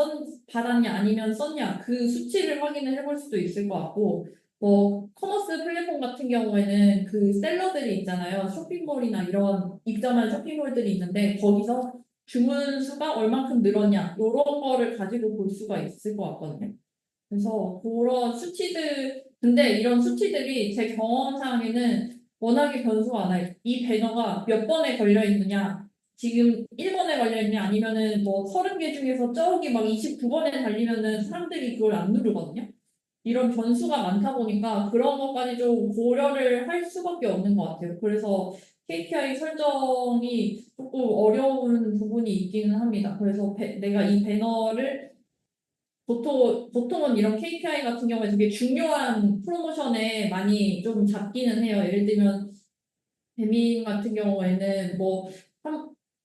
Speaker 1: 받았냐 아니면 썼냐 그 수치를 확인을 해볼 수도 있을 것 같고 뭐 커머스 플랫폼 같은 경우에는 그 셀러들이 있잖아요. 쇼핑몰이나 이런 입점한 쇼핑몰들이 있는데 거기서 주문 수가 얼만큼 늘었냐 이런 거를 가지고 볼 수가 있을 것 같거든요. 그래서 그런 수치들 근데 이런 수치들이 제 경험상에는 워낙에 변수가 많아요. 이 배너가 몇 번에 걸려 있느냐 지금 1번에 걸려있냐 아니면은 뭐 30개 중에서 저기 막 29번에 달리면은 사람들이 그걸 안 누르거든요. 이런 변수가 많다 보니까 그런 것까지 좀 고려를 할 수밖에 없는 것 같아요. 그래서 KPI 설정이 조금 어려운 부분이 있기는 합니다. 그래서 내가 이 배너를 보통은 이런 KPI 같은 경우에 되게 중요한 프로모션에 많이 좀 잡기는 해요. 예를 들면 배민 같은 경우에는 뭐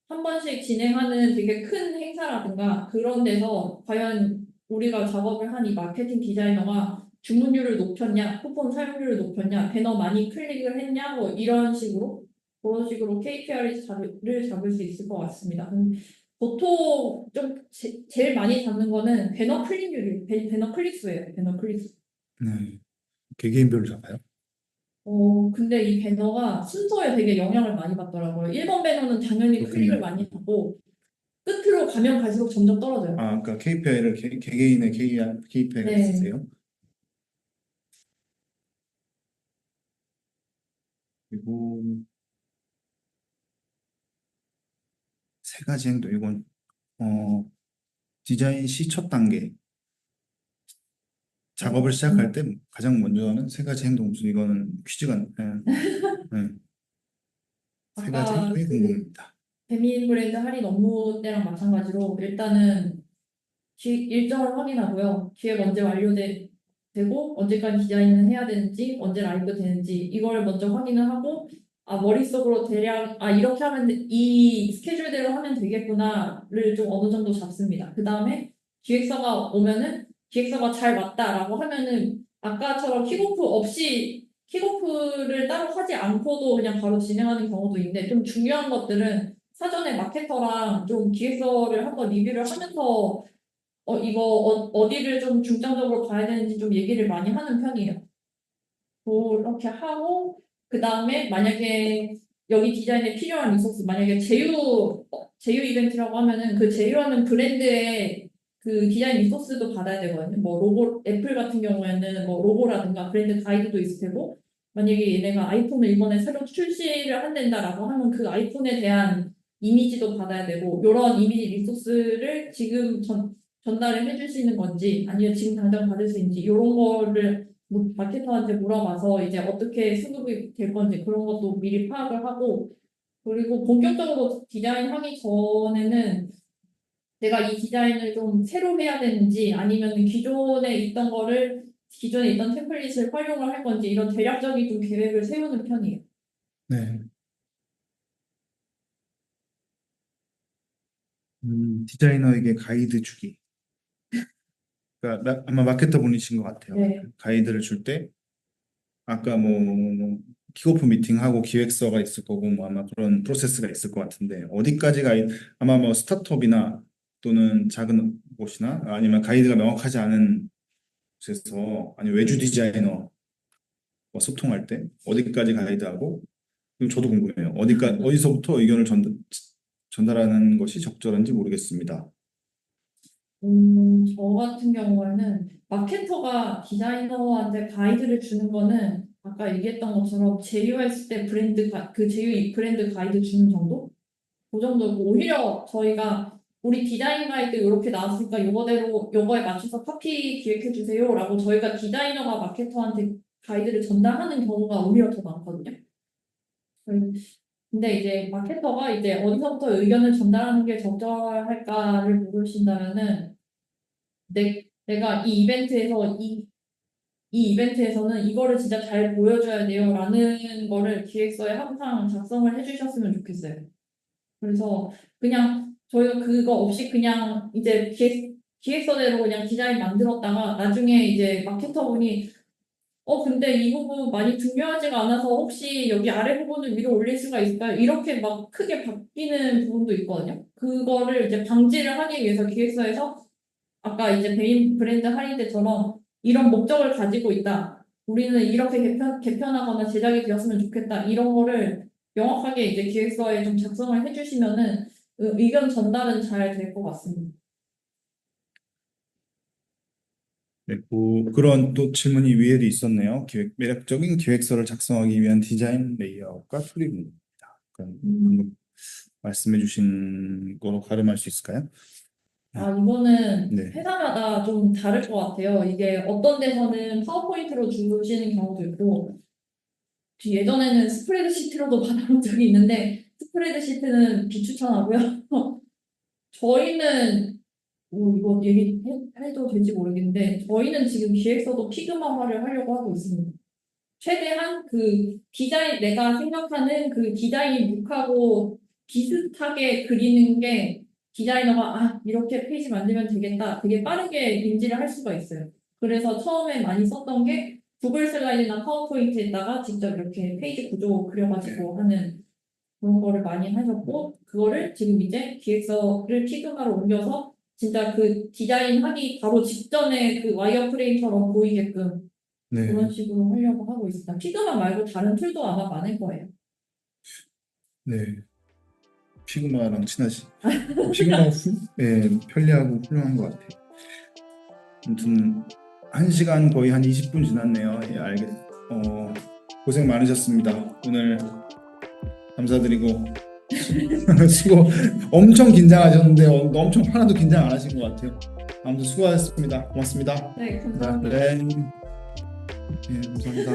Speaker 1: 한 번씩 진행하는 되게 큰 행사라든가 그런 데서 과연 우리가 작업을 한 이 마케팅 디자이너가 주문율을 높였냐, 쿠폰 사용률을 높였냐, 배너 많이 클릭을 했냐, 뭐 이런 식으로 그런 식으로 KPI를 잡을 수 있을 것 같습니다. 보통 좀 제일 많이 잡는 거는 배너 클릭률이 배너 클릭수예요. 배너 클릭수.
Speaker 2: 네. 개개인별로 잡아요?
Speaker 1: 근데 이 배너가 순서에 되게 영향을 많이 받더라고요. 1번 배너는 당연히 클릭을
Speaker 2: 그렇군요.
Speaker 1: 많이 하고 끝으로 가면 갈수록 점점 떨어져요.
Speaker 2: 그러니까 KPI를 개개인의 KPI가
Speaker 1: 네.
Speaker 2: 있으세요? 그리고 세 가지 행동. 이건 어, 디자인 시 첫 단계. 작업을 시작할 때 가장 먼저 하는 세 가지 행동. 무슨 이거는 퀴즈가 네. 세 가지
Speaker 1: 아까
Speaker 2: 행동이
Speaker 1: 그
Speaker 2: 궁금합니다.
Speaker 1: 배민 브랜드 할인 업무 때랑 마찬가지로 일단은 일정을 확인하고요. 기획 언제 되고 언제까지 디자인을 해야 되는지 언제 라이브 되는지 이걸 먼저 확인을 하고 머릿속으로 대략 이렇게 하면 이 스케줄대로 하면 되겠구나를 좀 어느 정도 잡습니다. 그 다음에 기획서가 오면은 기획서가 잘 맞다라고 하면은 아까처럼 킥오프를 따로 하지 않고도 그냥 바로 진행하는 경우도 있는데 좀 중요한 것들은 사전에 마케터랑 좀 기획서를 한번 리뷰를 하면서 이거 어디를 좀 중점적으로 봐야 되는지 좀 얘기를 많이 하는 편이에요. 그렇게 하고 그 다음에 만약에 여기 디자인에 필요한 리소스 만약에 제휴 이벤트라고 하면은 그 제휴하는 브랜드의 그 디자인 리소스도 받아야 되거든요. 뭐 로고 애플 같은 경우에는 뭐 로고라든가 브랜드 가이드도 있을 테고 만약에 얘네가 아이폰을 이번에 새로 출시를 한댄다라고 하면 그 아이폰에 대한 이미지도 받아야 되고 이런 이미지 리소스를 지금 전달을 해줄 수 있는 건지 아니면 지금 당장 받을 수 있는지 이런 거를 뭐 마케터한테 물어봐서 이제 어떻게 수급이 될 건지 그런 것도 미리 파악을 하고 그리고 본격적으로 디자인하기 전에는 내가 이 디자인을 좀 새로 해야 되는지 아니면 기존에 있던 템플릿을 활용을 할 건지 이런 대략적인 좀 계획을 세우는 편이에요.
Speaker 2: 네. 디자이너에게 가이드 주기. 그러니까 아마 마케터 분이신 것 같아요.
Speaker 1: 네.
Speaker 2: 가이드를 줄 때 아까 뭐 킥오프 미팅하고 기획서가 있을 거고 뭐 아마 그런 프로세스가 있을 것 같은데 어디까지 아마 뭐 스타트업이나 또는 작은 곳이나 아니면 가이드가 명확하지 않은 곳에서 아니면 외주 디자이너 뭐 소통할 때 어디까지 가이드하고 그리고 저도 궁금해요. 어디서부터 의견을 전달하는 것이 적절한지 모르겠습니다.
Speaker 1: 저 같은 경우에는 마케터가 디자이너한테 가이드를 주는 거는 아까 얘기했던 것처럼 제휴했을 때 그 제휴 브랜드 가이드 주는 정도? 그 정도고 오히려 저희가 우리 디자인 가이드 이렇게 나왔으니까 요거에 맞춰서 카피 기획해 주세요라고 저희가 디자이너가 마케터한테 가이드를 전달하는 경우가 오히려 더 많거든요. 근데 이제 마케터가 이제 어디서부터 의견을 전달하는 게 적절할까를 물으신다면은 내가 이 이벤트에서는 이거를 진짜 잘 보여줘야 돼요라는 거를 기획서에 항상 작성을 해주셨으면 좋겠어요. 그래서 그냥 저희가 그거 없이 그냥 이제 기획서대로 그냥 디자인 만들었다가 나중에 이제 마케터분이 근데 이 부분 많이 중요하지가 않아서 혹시 여기 아래 부분을 위로 올릴 수가 있을까요? 이렇게 막 크게 바뀌는 부분도 있거든요. 그거를 이제 방지를 하기 위해서 기획서에서 아까 이제 베인 브랜드 할인 때처럼 이런 목적을 가지고 있다. 우리는 이렇게 개편하거나 제작이 되었으면 좋겠다. 이런 거를 명확하게 이제 기획서에 좀 작성을 해주시면은 의견 전달은 잘 될 것 같습니다.
Speaker 2: 네, 그런 또 질문이 위에도 있었네요. 매력적인 기획서를 작성하기 위한 디자인 레이아웃과 툴입니다. 그럼 방금 말씀해 주신 거로 가름할 수 있을까요?
Speaker 1: 이거는
Speaker 2: 네.
Speaker 1: 회사마다 좀 다를 것 같아요. 이게 어떤 데서는 파워포인트로 주시는 경우도 있고, 예전에는 스프레드시트로도 받아본 적이 있는데, 스프레드시트는 비추천하고요. 저희는, 이거 얘기해도 될지 모르겠는데, 저희는 지금 기획서도 피그마화를 하려고 하고 있습니다. 최대한 내가 생각하는 그 디자인 룩하고 비슷하게 그리는 게 디자이너가 이렇게 페이지 만들면 되겠다. 되게 빠르게 인지를 할 수가 있어요. 그래서 처음에 많이 썼던 게 구글 슬라이드나 파워포인트에다가 직접 이렇게 페이지 구조 그려가지고 하는 그런 거를 많이 하셨고, 그거를 지금 이제 기획서를 피그마로 옮겨서 진짜 그 디자인 하기 바로 직전에 그 와이어프레임처럼 보이게끔
Speaker 2: 네.
Speaker 1: 그런 식으로 하려고 하고 있습니다. 피그마 말고 다른 툴도 아마 많을 거예요.
Speaker 2: 네. 피그마랑 친하시. 피그마 네, 편리하고 훌륭한 것 같아요. 아무튼 1시간 거의 한 20분 지났네요. 예, 고생 많으셨습니다. 오늘 감사드리고 수고 엄청 긴장하셨는데 엄청 하나도 긴장 안 하신 것 같아요. 아무튼 수고하셨습니다. 고맙습니다.
Speaker 1: 네, 감사합니다.
Speaker 2: 네, 감사합니다.